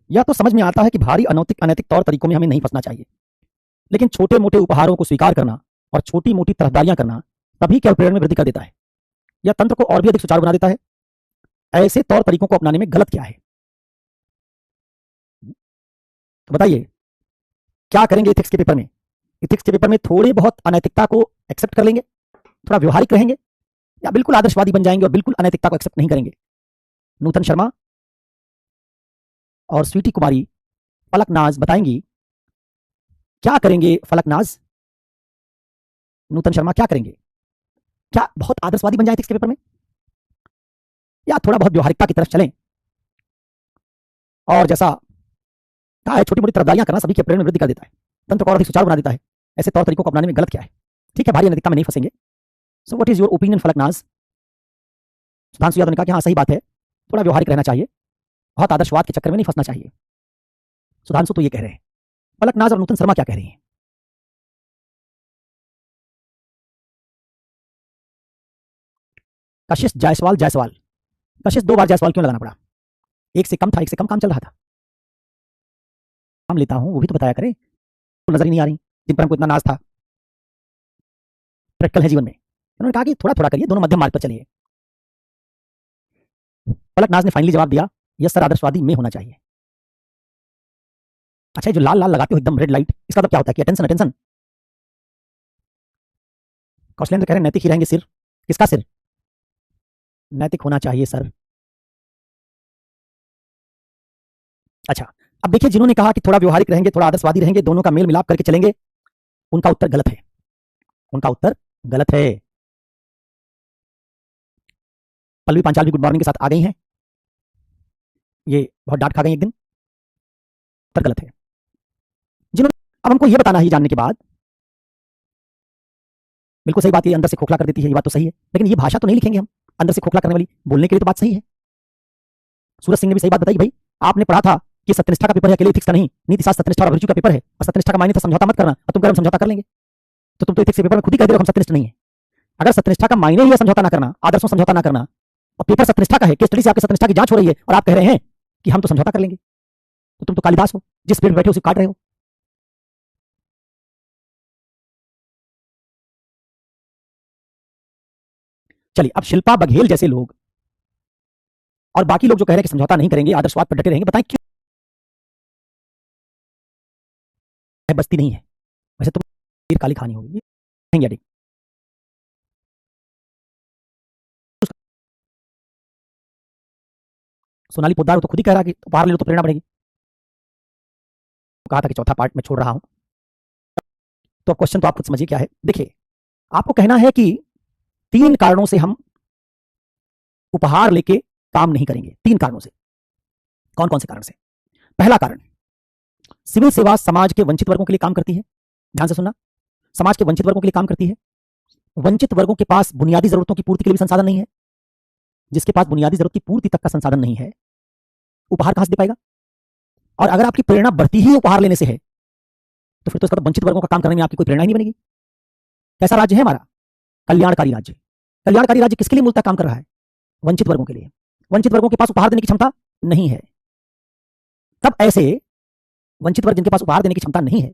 यह तो समझ में आता है कि भारी अनैतिक अनैतिक तौर तरीकों में हमें नहीं फंसना चाहिए, लेकिन छोटे मोटे उपहारों को स्वीकार करना और छोटी मोटी तरफदारियां करना तभी केवल प्रेरणा में वृद्धि कर देता है। यह तंत्र को और भी अधिक सुचारू बना देता है। ऐसे तौर तरीकों को अपनाने में गलत क्या है? तो बताइए, क्या करेंगे इथिक्स के पेपर में? इथिक्स के पेपर में थोड़े बहुत अनैतिकता को एक्सेप्ट कर लेंगे, थोड़ा व्यवहारिक रहेंगे, या बिल्कुल आदर्शवादी बन जाएंगे और बिल्कुल अनैतिकता को एक्सेप्ट नहीं करेंगे? नूतन शर्मा और स्वीटी कुमारी फलकनाज बताएंगी क्या करेंगे। फलकनाज, नूतन शर्मा क्या करेंगे? क्या बहुत आदर्शवादी बन जाए इथिक्स के पेपर में, या थोड़ा बहुत व्यवहारिकता की तरफ चलें और जैसा कहा है छोटी मोटी तरफदारियां करना सभी के प्रेरणा में वृद्धि कर देता है, तंत्र को और अधिक सुचारू बना देता है। ऐसे तौर तरीकों को अपनाने में गलत क्या है? ठीक है, भारी अनैतिकता में नहीं फंसेंगे। So what is your opinion Falaknaz? Sudhanshu Yadav ने कहा कि हाँ सही बात है, थोड़ा व्यवहारिक रहना चाहिए, बहुत आदर्शवाद के चक्कर में नहीं फंसना चाहिए। सुधांशु तो ये कह रहे हैं। फलकनाज और नूतन शर्मा क्या कह रही हैं? कशिश जायसवाल जायसवाल, कशिश 2 बार जायसवाल क्यों लगाना पड़ा? एक से कम था, एक से कम काम चल रहा था। काम लेता हूं वो भी तो बताया करें, तो नजर ही नहीं आ रही जिन पर हमको इतना नाज था। प्रैक्टिकल है जीवन में। उन्होंने कहा कि थोड़ा थोड़ा करिए, दोनों मध्यम मार्ग पर चलिए। फलकनाज ने फाइनली जवाब दिया, यस सर, आदर्शवादी में होना चाहिए। अच्छा, जो लाल लाल लगाते हो एकदम रेड लाइट, इसका मतलब क्या होता है कि अटेंशन अटेंशन? कौशलेंद्र कह रहे हैं नैतिक ही रहेंगे सिर। किसका सिर? नैतिक होना चाहिए सर। अच्छा, अब देखिए, जिन्होंने कहा कि थोड़ा व्यवहारिक रहेंगे, थोड़ा आदर्शवादी रहेंगे, दोनों का मेल मिलाप करके चलेंगे, उनका उत्तर गलत है। उनका उत्तर गलत है। पल्लवी पांचाल भी गुड मॉर्निंग के साथ आ गई हैं, ये बहुत डांट खा गई एक दिन। उत्तर गलत है। जिन्होंने अब हमको ये बताना है जानने के बाद, बिल्कुल सही बात, ये अंदर से खोखला कर देती है, ये बात तो सही है, लेकिन ये भाषा तो नहीं लिखेंगे हम अंदर से खोखला करने वाली। बोलने के लिए तो बात सही है। सूरज सिंह ने भी सही बात बताई, भाई आपने पढ़ा था कि सत्यनिष्ठा का पेपर है, अकेले इथिक्स का नहीं, नीति शास्त्र सत्यनिष्ठा और अभिरुचि का पेपर है, और सत्यनिष्ठा का मायने था समझौता मत करना, और तुम कह रहे हो समझौता कर लेंगे। तो तुम तो इथिक्स के पेपर में खुद ही कह दे रहे हो हम सत्यनिष्ठ नहीं है। अगर सत्यनिष्ठा का मायने ही है समझौता ना करना, आदर्शों समझौता ना करना, और पेपर सत्यनिष्ठा का है, केस स्टडी से आपके सत्यनिष्ठा की जांच हो रही है, और आप कह रहे हैं कि हम तो समझौता कर लेंगे, तो तुम तो कालिदास हो, जिस पेड़ में बैठे हो उसे काट रहे हो। चलिए, अब शिल्पा बघेल जैसे लोग और बाकी लोग जो कह रहे हैं कि समझौता नहीं करेंगे, आदर्शवाद पर डटे रहेंगे, बताएं क्यों? बस्ती नहीं है वैसे, तुम तीर काली खानी होगी, सोनाली पोद्दार तो खुद ही कह रहा कि उपहार ले लो तो प्रेरणा बढ़ेगी। कहा था कि चौथा पार्ट में छोड़ रहा हूं। तो अब क्वेश्चन तो आप खुद समझिए क्या है। देखिए, आपको कहना है कि 3 कारणों से हम उपहार लेके काम नहीं करेंगे। 3 कारणों से। कौन कौन से कारण से? पहला कारण, सिविल सेवा समाज के वंचित वर्गों के लिए काम करती है। ध्यान से सुनना, समाज के वंचित वर्गों के लिए काम करती है। वंचित वर्गों के पास बुनियादी जरूरतों की पूर्ति के लिए भी संसाधन नहीं है। जिसके पास बुनियादी जरूरत की पूर्ति तक का संसाधन नहीं है, उपहार कहां से दे पाएगा? और अगर आपकी प्रेरणा बढ़ती ही उपहार लेने से है, तो फिर तो इसका वंचित वर्गों का काम करने में आपकी कोई प्रेरणा ही नहीं बनेगी। कैसा राज्य है हमारा? कल्याणकारी राज्य। कल्याणकारी राज्य किसके लिए मूलतः काम कर रहा है? वंचित वर्गों के लिए। वंचित वर्गों के पास उपहार देने की क्षमता नहीं है। तब ऐसे वंचित वर्ग जिनके पास उपहार देने की क्षमता नहीं है,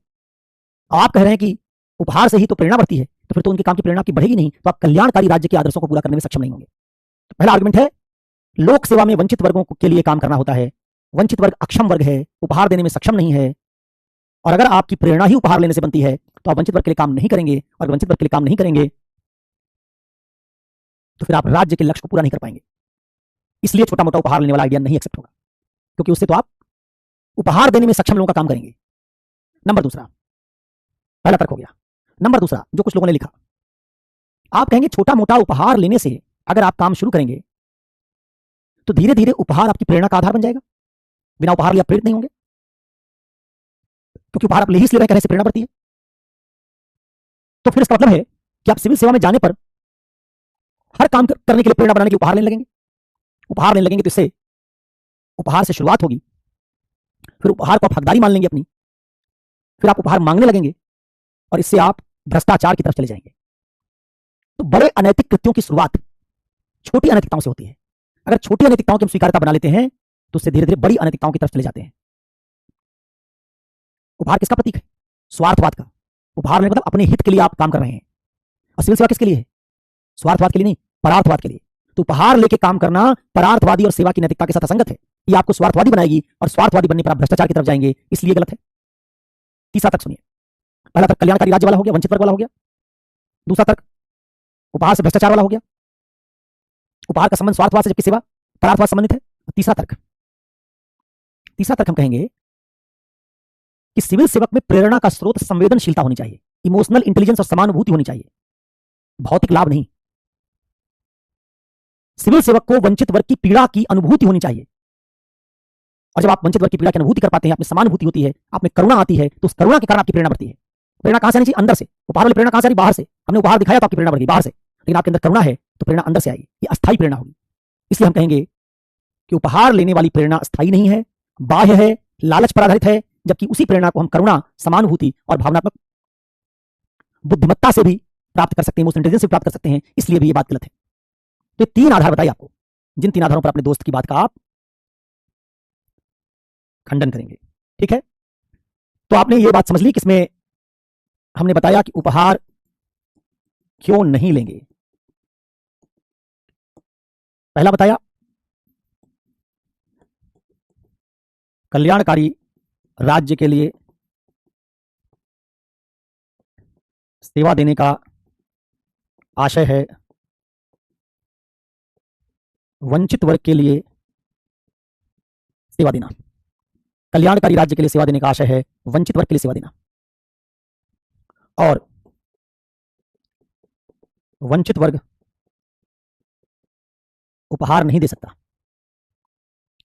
आप कह रहे हैं कि उपहार से ही तो प्रेरणा बढ़ती है, तो फिर तो उनके काम की प्रेरणा आपकी बढ़ेगी नहीं, तो आप कल्याणकारी राज्य के आदर्शों को पूरा करने में सक्षम नहीं होंगे। तो पहला आर्गुमेंट है, लोक सेवा में वंचित वर्गों के लिए काम करना होता है, वंचित वर्ग अक्षम वर्ग है, उपहार देने में सक्षम नहीं है, और अगर आपकी प्रेरणा ही उपहार लेने से बनती है तो आप वंचित वर्ग के लिए काम नहीं करेंगे, और वंचित वर्ग के लिए काम नहीं करेंगे तो फिर आप राज्य के लक्ष्य को पूरा नहीं कर पाएंगे। इसलिए छोटा मोटा उपहार लेने वाला आइडिया नहीं एक्सेप्ट होगा, क्योंकि उससे तो आप उपहार देने में सक्षम लोगों का काम करेंगे। नंबर दूसरा, पहला तर्क हो गया। नंबर दूसरा, जो कुछ लोगों ने लिखा, आप कहेंगे छोटा मोटा उपहार लेने से अगर आप काम शुरू करेंगे तो धीरे धीरे उपहार आपकी प्रेरणा का आधार बन जाएगा। बिना उपहार लिए आप प्रेरित नहीं होंगे, क्योंकि उपहार आप ले ही इसलिए रहे से प्रेरणा बढ़ती है। तो फिर इसका मतलब है कि आप सिविल सेवा में जाने पर हर काम करने के लिए प्रेरणा बनाने के उपहार लेने लगेंगे। उपहार लेने लगेंगे तो इससे उपहार से शुरुआत होगी, फिर उपहार को आप हकदारी मान लेंगे अपनी, फिर आप उपहार मांगने लगेंगे, और इससे आप भ्रष्टाचार की तरफ चले जाएंगे। तो बड़े अनैतिक कृत्यों की शुरुआत छोटी अनैतिकताओं से होती है। अगर छोटी अनैतिकताओं की हम स्वीकारता बना लेते हैं तो उससे धीरे धीरे बड़ी अनैतिकताओं की तरफ चले जाते हैं। उपहार किसका प्रतीक है? स्वार्थवाद का। उपहार में मतलब अपने हित के लिए आप काम कर रहे हैं। और सिविल सेवा किसके लिए है? स्वार्थवाद के लिए नहीं, परार्थवाद के लिए। तो उपहार लेके काम करना परार्थवादी और सेवा की नैतिकता के साथ असंगत है। ये आपको स्वार्थवादी बनाएगी और स्वार्थवादी बनने पर आप भ्रष्टाचार की तरफ जाएंगे, इसलिए गलत है। तीसरा तर्क सुनिए। पहला तर्क कल्याणकारी राज्य वाला हो गया, वंचित वर्ग वाला हो गया। दूसरा तर्क उपहार से भ्रष्टाचार वाला हो गया। उपहार का संबंध स्वार्थवाद से जबकि सेवा परार्थवाद संबंधित है। तीसरा तर्क हम कहेंगे कि सिविल सेवक में प्रेरणा का स्रोत संवेदनशीलता होनी चाहिए, इमोशनल इंटेलिजेंस और समानुभूति होनी चाहिए, भौतिक लाभ नहीं। सिविल सेवक को वंचित वर्ग की पीड़ा की अनुभूति होनी चाहिए। और जब आप वंचित वर्ग की पीड़ा की अनुभूति कर पाते हैं, आप में समानुभूति होती है, आप में करुणा आती है, तो उस करुणा के कारण आपकी प्रेरणा बढ़ती है। प्रेरणा कहां से आनी चाहिए? अंदर से। उपहार वाली प्रेरणा कहां से आ रही? बाहर से। हमने उपहार दिखाया तो आपकी प्रेरणा बढ़ गई बाहर से, लेकिन आपके अंदर करुणा है तो प्रेरणा अंदर से आएगी, ये अस्थायी प्रेरणा होगी। इसलिए हम कहेंगे कि उपहार लेने वाली प्रेरणा स्थायी नहीं है, बाह्य है, लालच पर आधारित है, जबकि उसी प्रेरणा को हम करुणा, समानुभूति और भावनात्मक बुद्धिमत्ता से भी प्राप्त कर सकते हैं, इमोशनल इंटेलिजेंस से प्राप्त कर सकते हैं। इसलिए भी ये बात गलत है। तो तीन आधार बताइए आपको, जिन तीन आधारों पर अपने दोस्त की बात का आप खंडन करेंगे। ठीक है, तो आपने ये बात समझ ली किसमें हमने बताया कि उपहार क्यों नहीं लेंगे। पहला बताया कल्याणकारी राज्य के लिए सेवा देने का आशय है, वंचित वर्ग के लिए सेवा देना। कल्याणकारी राज्य के लिए सेवा देने का आशय है, वंचित वर्ग के लिए सेवा देना। और वंचित वर्ग उपहार नहीं दे सकता।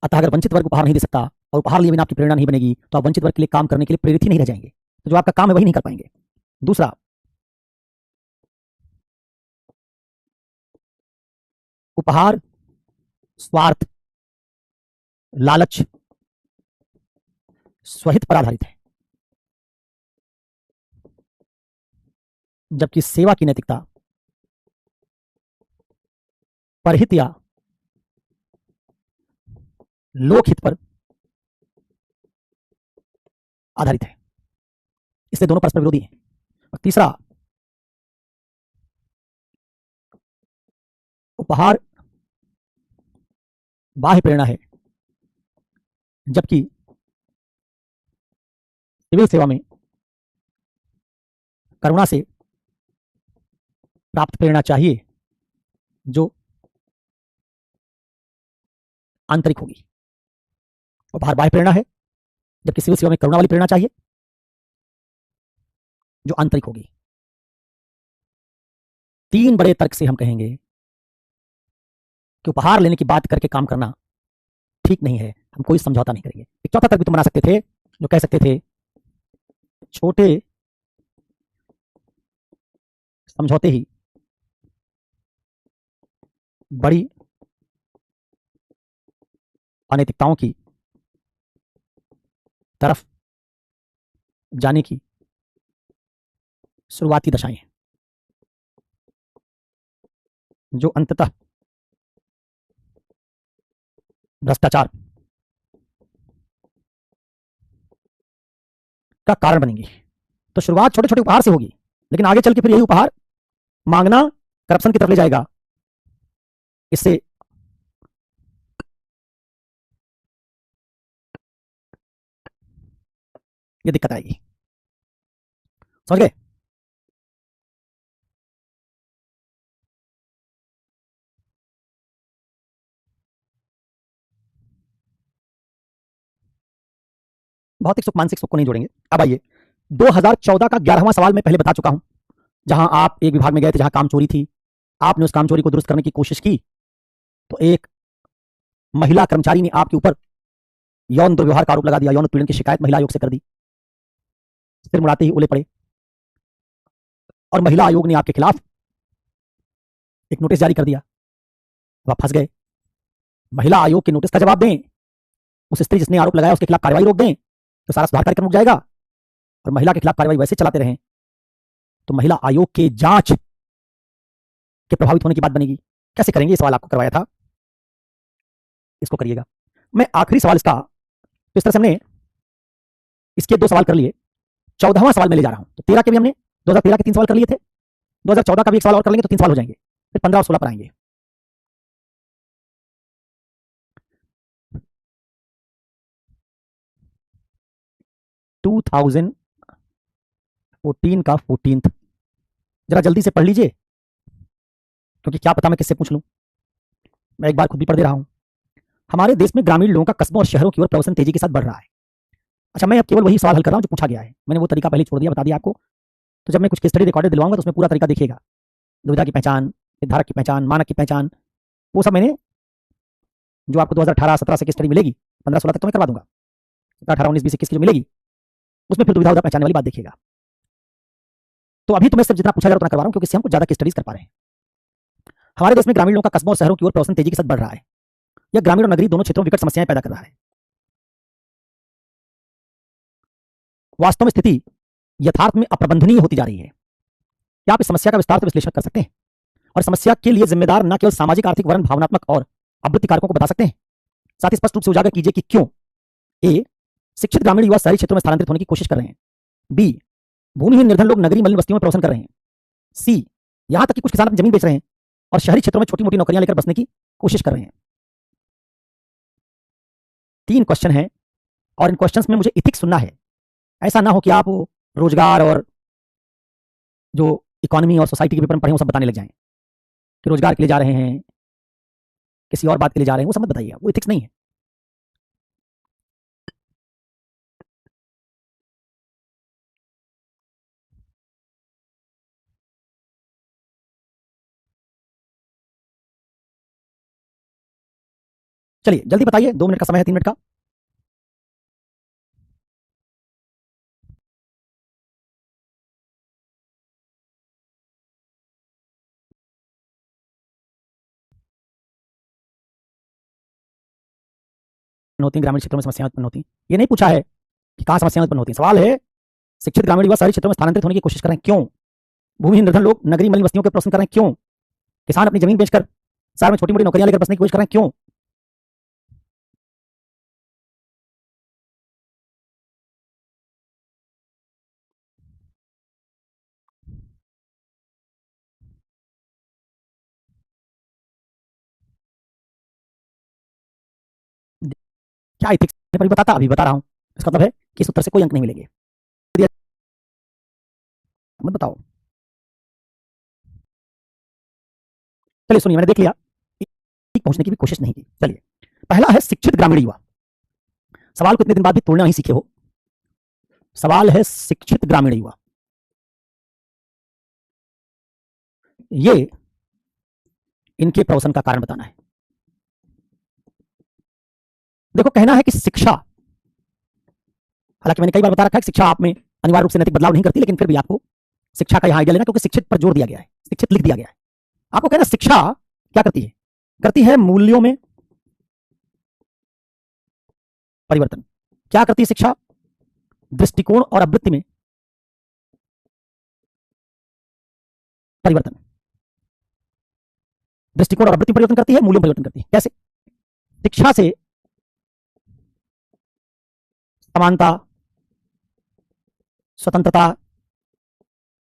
अतः अगर वंचित वर्ग उपहार नहीं दे सकता और उपहार लिए बिना आपकी प्रेरणा नहीं बनेगी, तो आप वंचित वर्ग के लिए काम करने के लिए प्रेरित ही नहीं रह जाएंगे। तो जो आपका काम है वही नहीं कर पाएंगे। दूसरा, उपहार स्वार्थ, लालच, स्वहित पर आधारित है, जबकि सेवा की नैतिकता परहित या लोकहित पर आधारित है। इसलिए दोनों परस्पर विरोधी हैं। और तीसरा, उपहार बाह्य प्रेरणा है, जबकि सिविल सेवा में करुणा से प्राप्त प्रेरणा चाहिए जो आंतरिक होगी। उपहार बाह्य प्रेरणा है, जबकि सिविल सेवा में करुणा वाली प्रेरणा चाहिए जो आंतरिक होगी। तीन बड़े तर्क से हम कहेंगे कि उपहार लेने की बात करके काम करना ठीक नहीं है, हम कोई समझौता नहीं करेंगे। एक चौथा तर्क भी तुम बना सकते थे, जो कह सकते थे छोटे समझौते ही बड़ी अनैतिकताओं की तरफ जाने की शुरुआती दशाएं हैं, जो अंततः भ्रष्टाचार का कारण बनेंगी। तो शुरुआत छोटे छोटे उपहार से होगी, लेकिन आगे चल के फिर यही उपहार मांगना करप्शन की तरफ ले जाएगा। इससे ये दिक्कत आएगी। समझ गए? भौतिक सुख मानसिक सुख को नहीं जोड़ेंगे। अब आइए 2014 का 11वां सवाल मैं पहले बता चुका हूं, जहां आप एक विभाग में गए थे जहां काम चोरी थी, आपने उस काम चोरी को दुरुस्त करने की कोशिश की, तो एक महिला कर्मचारी ने आपके ऊपर यौन दुर्व्यवहार का आरोप लगा दिया, यौन उत्पीड़न की शिकायत महिला आयोग से कर दी, सिर मुड़ाते ही ओले पड़े, और महिला आयोग ने आपके खिलाफ एक नोटिस जारी कर दिया। अब आप फंस गए। महिला आयोग के नोटिस का जवाब दें, उस स्त्री जिसने आरोप लगाया उसके खिलाफ कार्रवाई रोक दें, तो सारा सुधार कार्यक्रम रुक जाएगा। और महिला के खिलाफ कार्रवाई वैसे चलाते रहें तो महिला आयोग के जांच के प्रभावित होने की बात बनेगी। कैसे करेंगे? ये सवाल आपको करवाया था, इसको करिएगा। मैं आखिरी सवाल इसका, तो इस तरह से हमने इसके 2 सवाल कर लिए, 14वां सवाल मैं ले जा रहा हूं। तो 13 के भी हमने 2013 के 3 सवाल कर लिए थे, 2014 का भी 1 सवाल और कर लेंगे तो 3 सवाल हो जाएंगे, फिर 15 और 16 पर आएंगे। टू 2014 का 14th जरा जल्दी से पढ़ लीजिए, क्योंकि क्या पता मैं किससे पूछ लूं। मैं एक बार खुद भी पढ़ दे रहा हूं। हमारे देश में ग्रामीण लोगों का कस्बों और शहरों की ओर प्रवासन तेजी के साथ बढ़ रहा है। अच्छा, मैं अब केवल वही सवाल हल कर रहा हूं जो पूछा गया है, मैंने वो तरीका पहले छोड़ दिया, बता दिया आपको। तो जब मैं कुछ केस स्टडी रिकॉर्डेड दिलवाऊंगा तो उसमें पूरा तरीका देखिएगा, दुविधा की पहचान, निर्धारक की पहचान, मानक की पहचान, वो सब मैंने जो आपको 2018-17 से केस स्टडी मिलेगी, 15-16 तक तो मैं करवा दूंगा, 18-19-20-21 की जो मिलेगी उसमें फिर दुविधा पहचान वाली बात देखिएगा। तो अभी तो मैं सिर्फ जितना पूछा जा रहा उतना करवा रहा हूं, क्योंकि इससे हम कुछ ज्यादा केस स्टडीज कर पा रहे हैं। हमारे देश में ग्रामीण लोगों का कस्बों और शहरों की ओर प्रवासन तेजी के साथ बढ़ रहा है। यह ग्रामीण और नगरीय दोनों क्षेत्रों में विकट समस्याएं पैदा कर रहा है। वास्तव में स्थिति यथार्थ में अप्रबंधनीय होती जा रही है। क्या आप इस समस्या का विस्तार से विश्लेषण कर सकते हैं और समस्या के लिए जिम्मेदार न केवल सामाजिक, आर्थिक, वर्ण, भावनात्मक और आवृत्ति कारकों को बता सकते हैं? साथ ही स्पष्ट रूप से उजागर कीजिए कि क्यों ए, शिक्षित ग्रामीण युवा शहरी क्षेत्रों में स्थानांतरित होने की कोशिश कर रहे हैं, बी, भूमिहीन निर्धन लोग नगरीय मलिन बस्तियों में प्रवासन कर रहे हैं, सी, यहां तक कि कुछ किसान अपनी जमीन बेच रहे हैं और शहरी क्षेत्रों में छोटी मोटी नौकरियां लेकर बसने की कोशिश कर रहे हैं। 3 क्वेश्चन हैं और इन क्वेश्चंस में मुझे इथिक्स सुनना है। ऐसा ना हो कि आप रोजगार और जो इकोनॉमी और सोसाइटी के पेपर में पढ़े वो सब बताने लग जाएं कि रोजगार के लिए जा रहे हैं, किसी और बात के लिए जा रहे हैं, वो सब मत बताइए, वो इथिक्स नहीं है। चलिए जल्दी बताइए, 2 मिनट का समय है, 3 मिनट का। होती ग्रामीण क्षेत्रों में समस्याएं उत्पन्न होती, ये नहीं पूछा है कि कहां समस्याएं उत्पन्न होती। सवाल है शिक्षित ग्रामीण युवा शहरी क्षेत्रों में स्थानांतरित होने की कोशिश कर रहे हैं, क्यों? भूमिहीन निर्धन लोग नगरीय मलिन बस्तियों के प्रवासन कर रहे हैं, क्यों? किसान अपनी जमीन बेचकर शहर में छोटी मोटी नौकरियां लेकर बसने की कोशिश कर रहे हैं, क्यों? क्या इथिक्स पर बताता, अभी बता रहा हूं। इसका मतलब है कि इस उत्तर से कोई अंक नहीं मिलेंगे। मत बताओ। चलिए सुनिए, मैंने देख लिया, पहुंचने की भी कोशिश नहीं की। चलिए, पहला है शिक्षित ग्रामीण युवा। सवाल को इतने दिन बाद भी तोड़ना ही सीखे हो। सवाल है शिक्षित ग्रामीण युवा, ये इनके प्रवसन का कारण बताना है। देखो, कहना है कि शिक्षा, हालांकि मैंने कई बार बता रखा है कि शिक्षा आप में अनिवार्य रूप से नैतिक बदलाव नहीं करती, लेकिन फिर भी आपको शिक्षा का यहां आइडिया लेना, क्योंकि शिक्षित पर जोर दिया गया है, शिक्षित लिख दिया गया है। आपको कहना शिक्षा क्या करती है? करती है मूल्यों में परिवर्तन। क्या करती है शिक्षा? दृष्टिकोण और आवृत्ति में परिवर्तन। दृष्टिकोण और आवृत्ति परिवर्तन करती है, मूल्यों परिवर्तन करती है। कैसे? शिक्षा से समानता, स्वतंत्रता,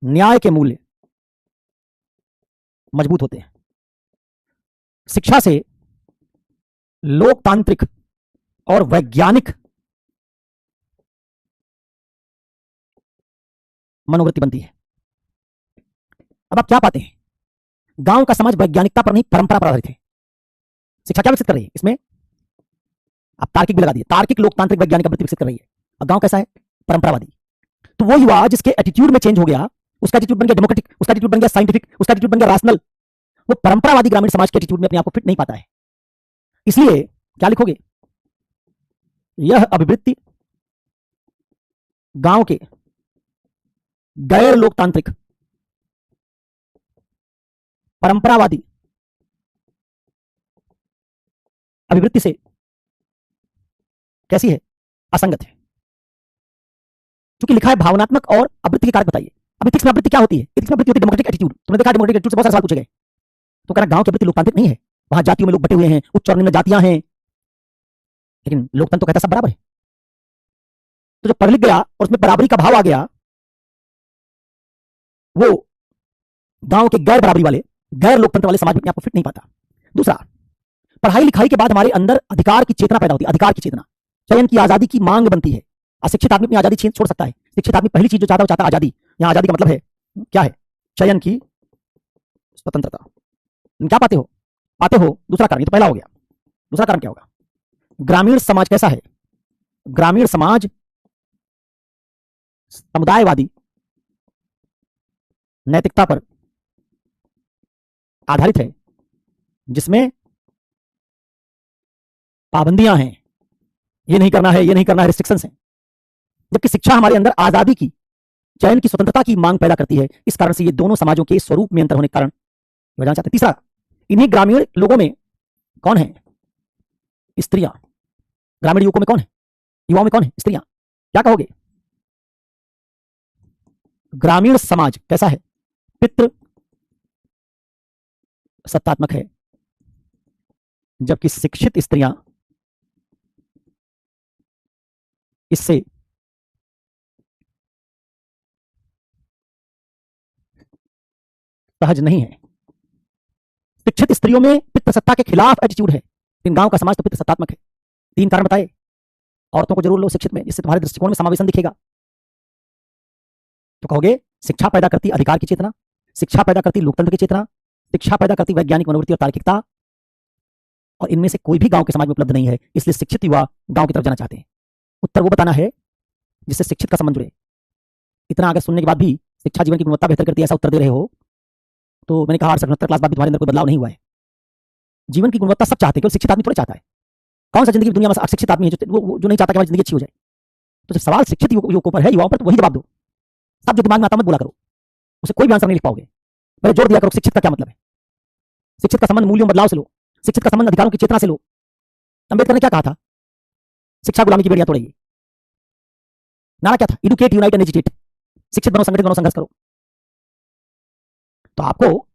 न्याय के मूल्य मजबूत होते हैं। शिक्षा से लोकतांत्रिक और वैज्ञानिक मनोवृत्ति बनती है। अब आप क्या पाते हैं? गांव का समाज वैज्ञानिकता पर नहीं, परंपरा पर आधारित है। शिक्षा क्या विकसित कर रही है? इसमें आप तार्किक भी लगा दिए, तार्किक लोकतांत्रिक वैज्ञानिक वृत्ति विकसित कर रही है। और गांव कैसा है? परंपरावादी। तो वो युवा जिसके एटीट्यूड में चेंज हो गया, उसका एटीट्यूड बन गया डेमोक्रेटिक, उसका एटीट्यूड बन गया साइंटिफिक, उसका एटीट्यूड बन गया रैशनल, वो परंपरावादी ग्रामीण समाज के एटीट्यूड में अपने आप को फिट नहीं पाता है। इसलिए क्या लिखोगे? यह अभिवृत्ति गांव के गैर लोकतांत्रिक, परंपरावादी अभिवृत्ति से कैसी है? असंगत है। क्योंकि लिखा है भावनात्मक और आवृत्ति के कारक बताइए। अब इथिक्स में आवृत्ति क्या होती है? इथिक्स में आवृत्ति होती है डेमोक्रेटिक एटीट्यूड। तुमने देखा डेमोक्रेटिक एटीट्यूड से बहुत सारे सवाल पूछे गए। तो कहना गांव की आवृत्ति लोकतांत्रिक नहीं है, वहां जातियों में लोग बटे हुए हैं, उच्च और निम्न जातियां हैं, लेकिन लोकतंत्र तो कहता सब बराबर है। तो जब पढ़ लिख गया और उसमें बराबरी का भाव आ गया, वो गांव के गैर बराबरी वाले, गैर लोकतंत्र वाले समाज में अपने आप को फिट नहीं पाता। दूसरा, पढ़ाई लिखाई के बाद हमारे अंदर अधिकार की चेतना पैदा होती है, अधिकार की चेतना, चयन की आजादी की मांग बनती है। अशिक्षित आदमी अपनी आजादी छोड़ सकता है, शिक्षित आदमी पहली चीज जो चाहता है वो चाहता है आजादी। यहां आजादी का मतलब है क्या है? चयन की स्वतंत्रता। क्या पाते हो? पाते हो। दूसरा कारण, ये तो पहला हो गया। दूसरा कारण क्या होगा? ग्रामीण समाज कैसा है? ग्रामीण समाज समुदायवादी नैतिकता पर आधारित है, जिसमें पाबंदियां हैं, ये नहीं करना है, ये नहीं करना है, रिस्ट्रिक्शंस हैं। जबकि शिक्षा हमारे अंदर आजादी की, चयन की स्वतंत्रता की मांग पैदा करती है। इस कारण से ये दोनों समाजों के स्वरूप में अंतर होने के कारण बताना चाहते हैं। तीसरा, इन्हीं ग्रामीण लोगों में कौन है? स्त्रियां। ग्रामीण युवकों में कौन है? युवाओं में कौन है? स्त्रियां। क्या कहोगे? ग्रामीण समाज कैसा है? पितृ सत्तात्मक है, जबकि शिक्षित स्त्रियां इससे सहज नहीं है। शिक्षित स्त्रियों में पितृसत्ता के खिलाफ एटीट्यूड है, लेकिन गांव का समाज तो पितृसत्तात्मक है। 3 कारण बताए। औरतों को जरूर लो शिक्षित में, जिससे तुम्हारे दृष्टिकोण में समावेशन दिखेगा। तो कहोगे शिक्षा पैदा करती अधिकार की चेतना, शिक्षा पैदा करती लोकतंत्र की चेतना, शिक्षा पैदा करती वैज्ञानिक मनोवृत्ति और तार्किकता, और इनमें से कोई भी गांव के समाज में उपलब्ध नहीं है। इसलिए शिक्षित युवा गांव की तरफ जाना चाहते हैं। उत्तर वो बताना है जिससे शिक्षित का संबंध जुड़े। इतना अगर सुनने के बाद भी शिक्षा जीवन की गुणवत्ता बेहतर करती है ऐसा उत्तर दे रहे हो, तो मैंने कहा 68 क्लास बाद भी तुम्हारे अंदर कोई बदलाव नहीं हुआ है। जीवन की गुणवत्ता सब चाहते हैं, केवल शिक्षित आदमी थोड़ा चाहता है। कौन सा जिंदगी की दुनिया में अशिक्षित आदमी है जो नहीं चाहता कि हमारी जिंदगी अच्छी हो जाए? तो जब सवाल शिक्षित युवकों पर है, युवाओं पर, तो वही जवाब दो। सब जो दिमाग में आता मत बोला करो, उसे कोई भी आंसर नहीं लिख पाओगे। पहले जोर दिया करो शिक्षित का क्या मतलब है। शिक्षित का संबंध मूल्यों बदलाव से लो, शिक्षित का संबंध अधिकारों की चेतना से लो। अंबेडकर ने क्या कहा था? शिक्षा गुलामी की बेड़ियां तोड़ेगी। नारा क्या था? Educate unite and educate. शिक्षित बनो, संगठित बनो, संघर्ष करो। तो आपको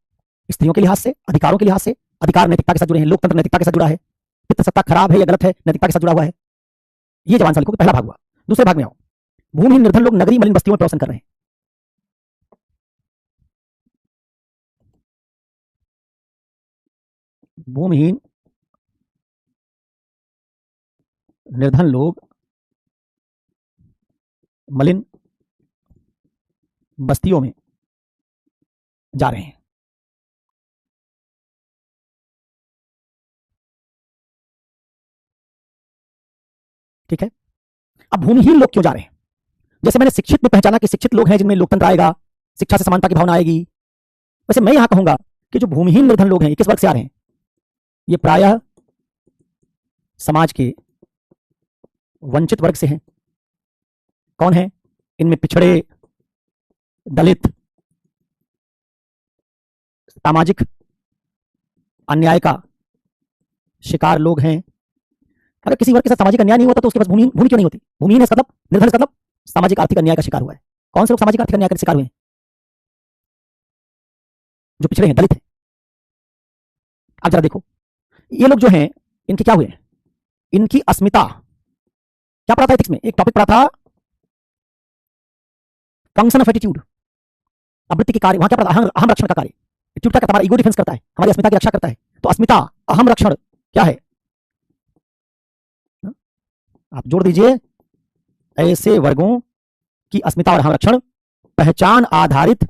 स्त्रियों के लिहाज से, अधिकारों के लिहाज से, अधिकार नैतिकता के साथ जुड़े हैं, लोकतंत्र नैतिकता के साथ जुड़ा है, पितृसत्ता खराब है या गलत है, नैतिकता के साथ जुड़ा हुआ है। ये जवान सालिकों का पहला भाग हुआ। दूसरे भाग में आओ। भूमिहीन निर्धन लोग नगरीय मलिन बस्तियों में प्रवसन कर रहे हैं। भूमिहीन निर्धन लोग मलिन बस्तियों में जा रहे हैं। ठीक है। अब भूमिहीन लोग क्यों जा रहे हैं? जैसे मैंने शिक्षित में पहचाना कि शिक्षित लोग हैं जिनमें लोकतंत्र आएगा, शिक्षा से समानता की भावना आएगी, वैसे मैं यहां कहूंगा कि जो भूमिहीन निर्धन लोग हैं, ये किस वर्ग से आ रहे हैं? ये प्रायः समाज के वंचित वर्ग से हैं। कौन है इनमें? पिछड़े, दलित, सामाजिक अन्याय का शिकार लोग हैं। अगर किसी वर्ग के साथ सामाजिक अन्याय नहीं होता तो उसके पास भूमि क्यों नहीं होती? भूमिहीन है मतलब, निर्धन मतलब सामाजिक आर्थिक अन्याय का शिकार हुआ है। कौन से लोग सामाजिक आर्थिक अन्याय का शिकार हुए हैं? जो पिछड़े हैं, दलित हैं। अब जरा देखो, ये लोग जो हैं, इनके क्या हुए? इनकी अस्मिता। क्या पढ़ा था एथिक्स में? एक टॉपिक पढ़ा था, फंक्शन ऑफ एटीट्यूड, आवृत्ति के कार्य। वहां क्या पढ़ा? अहम रक्षण का कार्य। एटीट्यूड क्या करता है? हमारा ईगो डिफेंस करता है, हमारी अस्मिता की रक्षा करता है। तो अस्मिता, अहम रक्षण क्या है? आप जोड़ दीजिए, ऐसे वर्गों की अस्मिता और अहम रक्षण पहचान आधारित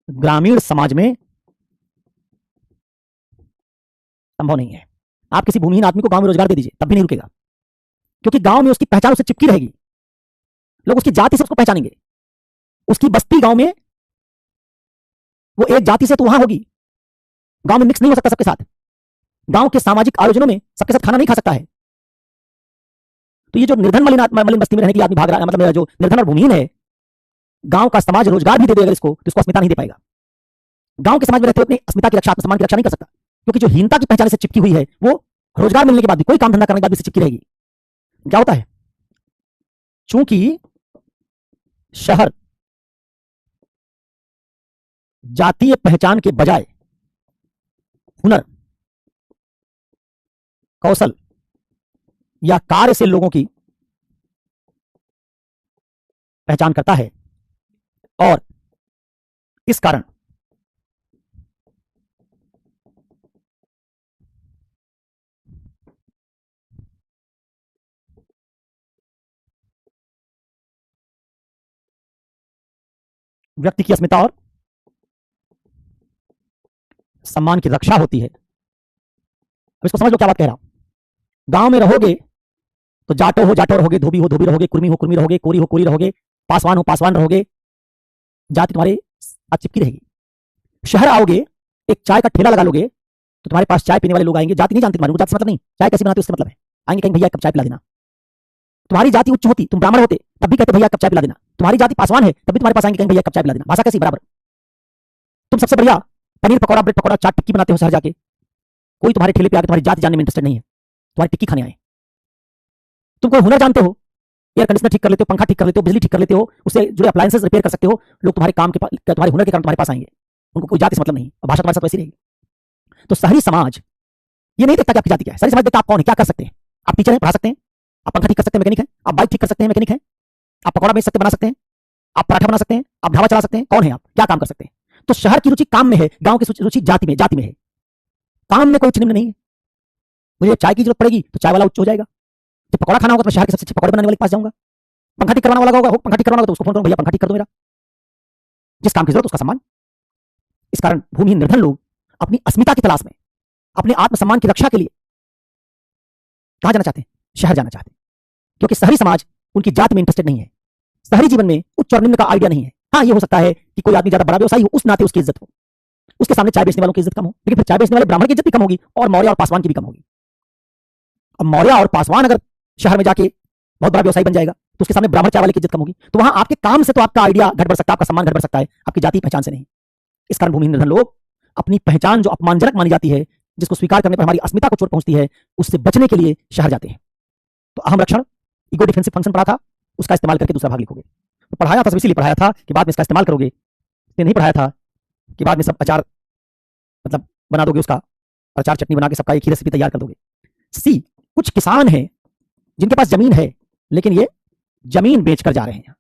ग्रामीण समाज में संभव नहीं है। आप किसी भूमिहीन आदमी को गांव में रोजगार दे दीजिए, तब भी नहीं रुकेगा, क्योंकि गांव में उसकी पहचान उससे चिपकी रहेगी। लोग उसकी जाति से उसको पहचानेंगे। उसकी बस्ती गांव में, वो एक जाति से तो वहां होगी, गांव में मिक्स नहीं हो सकता सबके साथ। गांव के सामाजिक आयोजनों में सबके साथ खाना नहीं खा सकता है। तो ये जो निर्धन मलिन बस्ती में रहने के लिए आदमी भाग रहा है, मतलब जो निर्धन और भूमिहीन है, गांव का समाज रोजगार भी दे देगा इसको, तो इसको अस्मिता नहीं दे पाएगा। गांव के समाज में रहते हुए अपनी अस्मिता की रक्षा, आत्मसम्मान की रक्षा नहीं कर सकता, क्योंकि जो हीनता की पहचान से चिपकी हुई है, वो रोजगार मिलने के बाद भी, कोई काम धंधा करने के बाद भी चिपकी रहेगी। क्या होता है? चूंकि शहर जातीय पहचान के बजाय हुनर, कौशल या कार्य से लोगों की पहचान करता है और इस कारण व्यक्ति की अस्मिता और सम्मान की रक्षा होती है। अब इसको समझ लो क्या बात कह रहा हूं। गांव में रहोगे तो जाटो हो जाटो रहोगे, धोबी हो धोबी रहोगे, कुर्मी हो कुर्मी रहोगे, कोरी हो कोरी रहोगे, पासवान हो पासवान रहोगे, जाति तुम्हारे साथ चिपकी रहेगी। शहर आओगे, एक चाय का ठेला लगा लोगे तो तुम्हारे पास चाय पीने वाले लोग आएंगे, जाति नहीं जानते तुम्हारी, जाति से मतलब नहीं, चाय कैसी बनाते उससे मतलब है। आएंगे कहीं भैया एक कप चाय पिला देना। तुम्हारी जाति उच्च होती, तुम ब्राह्मण होते तब भी कहते भैया कप चाय पिला देना। तुम्हारी जाति पासवान है तब भी तुम्हारे पास आएंगे कहीं भैया कप चाय पिला देना। भाषा कैसी बराबर। तुम सबसे बढ़िया पनीर पकौड़ा, ब्रेड पकौड़ा, चाट टिक्की बनाते हो शहर जाके, कोई तुम्हारे ठेले पे आके तुम्हारी जाति जानने में इंटरेस्टेड नहीं है, तुम्हारी टिक्की खाने आए। तुम कोई हुनर जानते हो, एयर कंडीशनर ठीक कर लेते हो, पंखा ठीक कर लेते हो, बिजली ठीक कर लेते हो, उससे जुड़े अप्लायंसेस रिपेयर कर सकते हो, लोग तुम्हारे काम के तुम्हारे हुनर के कारण तुम्हारे पास आएंगे। उनको कोई जाति से मतलब नहीं, और भाषा तुम्हारे साथ वैसी रहेगी। तो शहरी समाज ये नहीं देखता कि आपकी जाति क्या है, शहरी समाज देखता आप कौन है, क्या कर सकते हैं। आप टीचर हैं, पढ़ा सकते हैं, आप पंखा ठीक कर सकते हैं, मैकेनिक हैं, आप बाइक ठीक कर सकते हैं, मैकेनिक हैं, आप पकौड़ा बेच सकते बना सकते हैं, आप पराठा बना सकते हैं, आप ढाबा चला सकते हैं, कौन है आप, क्या काम कर सकते हैं। तो शहर की रुचि काम में है, गांव की रुचि जाति में है। काम में कोई उच्च निम्न नहीं है। मुझे चाय की जरूरत पड़ेगी तो चाय वाला उच्च हो जाएगा, जब पकौड़ा खाना होगा तो मैं शहर के सबसे अच्छे पकौड़े बनाने वाले के पास जाऊंगा। पंखा ठीक करवाने वाला होगा, पंखा ठीक करवाना होगा तो उसको फोन करूंगा, भैया पंखा ठीक कर दो मेरा। जिस काम की जरूरत उसका सम्मान। इस कारण भूमिहीन निर्धन लोग अपनी अस्मिता की तलाश में, अपने आत्मसम्मान की रक्षा के लिए कहां जाना चाहते हैं, शहर जाना चाहते हैं, क्योंकि शहरी समाज उनकी जाति में इंटरेस्टेड नहीं है। शहरी जीवन में उच्च और निम्न का आइडिया नहीं है। हाँ, ये हो सकता है कि कोई आदमी ज्यादा बड़ा व्यवसायी हो, उस नाते उसकी इज्जत हो, उसके सामने चाय बेचने वालों की इज्जत कम हो, लेकिन फिर चाय बेचने वाले ब्राह्मण की इज्जत भी कम होगी और मौर्य और पासवान की भी कम होगी। अब मौर्य और पासवान अगर शहर में जाके बहुत बड़ा व्यवसायी बन जाएगा तो उसके सामने ब्राह्मण चाय वाले की इज्जत कम होगी। तो वहां आपके काम से तो आपका आइडिया घट बढ़ सकता है, आपका सम्मान घट बढ़ सकता है, आपकी जाति पहचान से नहीं। इस कारण भूमिहीन निर्धन लोग अपनी पहचान जो अपमानजनक मानी जाती है, जिसको स्वीकार करने पर हमारी अस्मिता को चोट पहुंचती है, उससे बचने के लिए शहर जाते हैं। तो अहम रक्षण, ईगो डिफेंसिव फंक्शन पढ़ा था, उसका इस्तेमाल करके दूसरा भाग लिखोगे। तो पढ़ाया था, इसीलिए पढ़ाया था कि बाद में इसका इस्तेमाल करोगे, इसलिए नहीं पढ़ाया था कि बाद में सब अचार मतलब बना दोगे, उसका अचार चटनी बना के सबका एक ही रेसिपी तैयार कर दोगे। सी, कुछ किसान हैं जिनके पास जमीन है लेकिन ये जमीन बेचकर जा रहे हैं।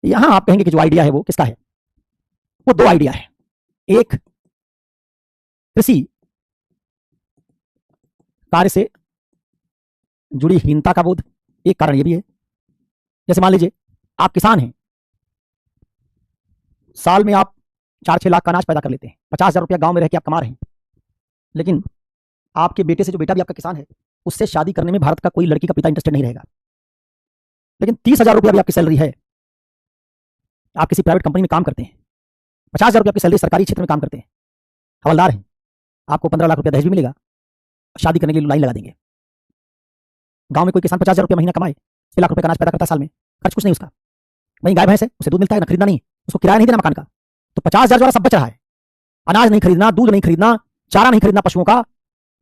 यहां आप कहेंगे कि जो आइडिया है वो किसका है, वो दो आइडिया है। एक कृषि कार्य से जुड़ी हीनता का बोध, एक कारण ये भी है। जैसे मान लीजिए आप किसान हैं, साल में आप 4-6 लाख का अनाज पैदा कर लेते हैं, 50,000 रुपया गांव में रह के आप कमा रहे हैं, लेकिन आपके बेटे से जो बेटा भी आपका किसान है उससे शादी करने में भारत का कोई लड़की का पिता इंटरेस्टेड नहीं रहेगा। लेकिन 30,000 रुपया भी आपकी सैलरी है, आप किसी प्राइवेट कंपनी में काम करते हैं, 50,000 रुपया आपकी सैलरी सरकारी क्षेत्र में काम करते हैं, हवलदार हैं, आपको 15 लाख रुपया दहेज भी मिलेगा, शादी करने के लिए लाइन लगा देंगे। गांव में कोई किसान 50,000 रुपया महीना कमाए, 6 लाख रुपए का अनाज पैदा करता है साल में, खर्च कुछ नहीं उसका, वहीं गाय भैंस है, उसे दूध मिलता है ना, खरीदना नहीं, उसको किराया नहीं देना मकान का, तो 50,000 जो सब बच रहा है, अनाज नहीं खरीदना, दूध नहीं खरीदना, चारा नहीं खरीदना पशुओं का,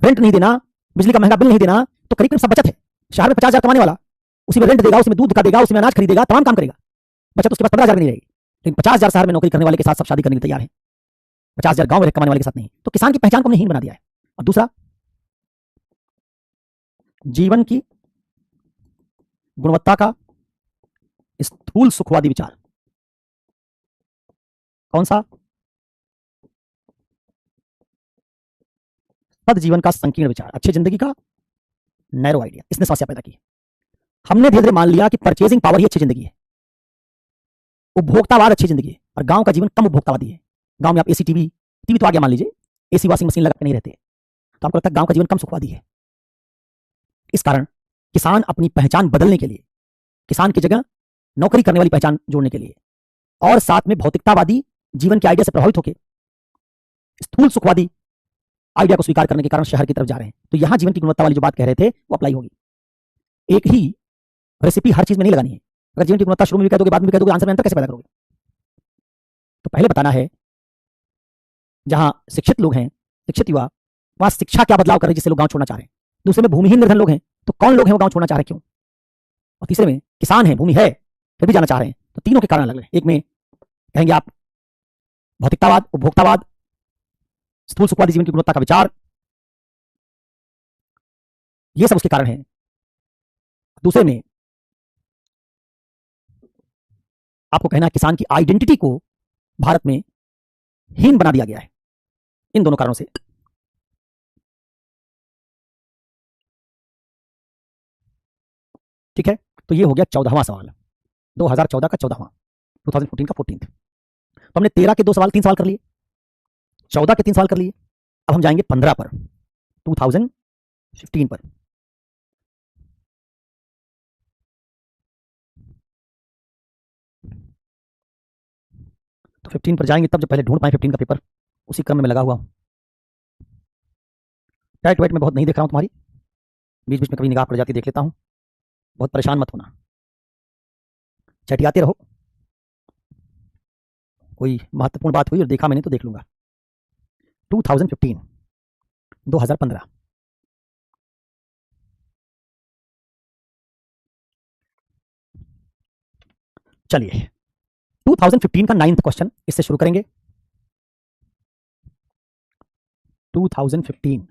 रेंट नहीं देना, बिजली का महंगा बिल नहीं देना, तो करीब करीब सब बचत है। शहर में 50,000 कमाने वाला उसी में रेंट देगा, उसमें दूध का देगा, उसमें अनाज खरीदेगा, तमाम काम करेगा, बचत उसके पास 15,000 नहीं रहेगी। लेकिन 50,000 शहर में नौकरी करने वाले के साथ सब शादी करने के लिए तैयार है, 50,000 गांव में कमाने वाले के साथ नहीं। तो किसान की पहचान को हमने हीन बना दिया है। और दूसरा, जीवन की गुणवत्ता का स्थूल सुखवादी विचार। कौन सा? सद जीवन का संकीर्ण विचार, अच्छी जिंदगी का नैरो आइडिया, इसने समस्या पैदा की। हमने धीरे धीरे मान लिया कि परचेजिंग पावर ही अच्छी जिंदगी है, उपभोक्तावाद अच्छी जिंदगी है, और गांव का जीवन कम उपभोक्तावादी है। गांव में आप एसी टीवी तो आ गया, मान लीजिए एसी वॉशिंग मशीन लगा के नहीं रहते, तो आपको लगता है गांव का जीवन कम सुखवादी है। इस कारण किसान अपनी पहचान बदलने के लिए, किसान की जगह नौकरी करने वाली पहचान जोड़ने के लिए, और साथ में भौतिकतावादी जीवन के आइडिया से प्रभावित होकर स्थूल सुखवादी आइडिया को स्वीकार करने के कारण शहर की तरफ जा रहे हैं। तो यहां जीवन की गुणवत्ता वाली जो बात कह रहे थे वो अप्लाई होगी। एक ही रेसिपी हर चीज में नहीं लगानी है। अगर जीवन की गुणवत्ता शुरू में भी कह दोगे, बाद में भी कह दोगे, आंसर में अंतर कैसे पैदा करोगे? तो पहले बताना है, जहां शिक्षित लोग हैं, शिक्षित युवा, वहां शिक्षा क्या बदलाव कर रही है जिससे लोग गांव छोड़ना चाह रहे हैं। दूसरे में भूमिहीन निर्धन लोग हैं, तो कौन लोग हैं वो गांव छोड़ना चाह रहे हैं, क्यों? और तीसरे में किसान है, भूमि है, फिर भी जाना चाह रहे हैं, तो तीनों के कारण अलग है। एक में कहेंगे आप भौतिकतावाद, उपभोक्तावाद, स्थूल सुखवादी जीवन की गुणवत्ता का विचार, ये सब उसके कारण है। दूसरे में आपको कहना है किसान की आइडेंटिटी को भारत में हीन बना दिया गया है इन दोनों कारणों से। ठीक है, तो ये हो गया 14वां सवाल, 2014 का 14वां, 2014 का 14th। तो हमने 13 के 3 सवाल कर लिए, 14 के 3 सवाल कर लिए। अब हम जाएंगे 15 पर, 2015 पर। तो 15 पर जाएंगे तब जब पहले ढूंढ पाए 15 का पेपर, उसी क्रम में लगा हुआ हूं। टाइट वाइट में बहुत नहीं देख रहा हूं तुम्हारी, बीच बीच में कभी निगाह पड़ जाती देख लेता हूं, बहुत परेशान मत होना, चटियाते रहो। कोई महत्वपूर्ण बात हुई और देखा मैंने तो देख लूंगा। 2015, 2015। चलिए 2015 का 9th क्वेश्चन इससे शुरू करेंगे। 2015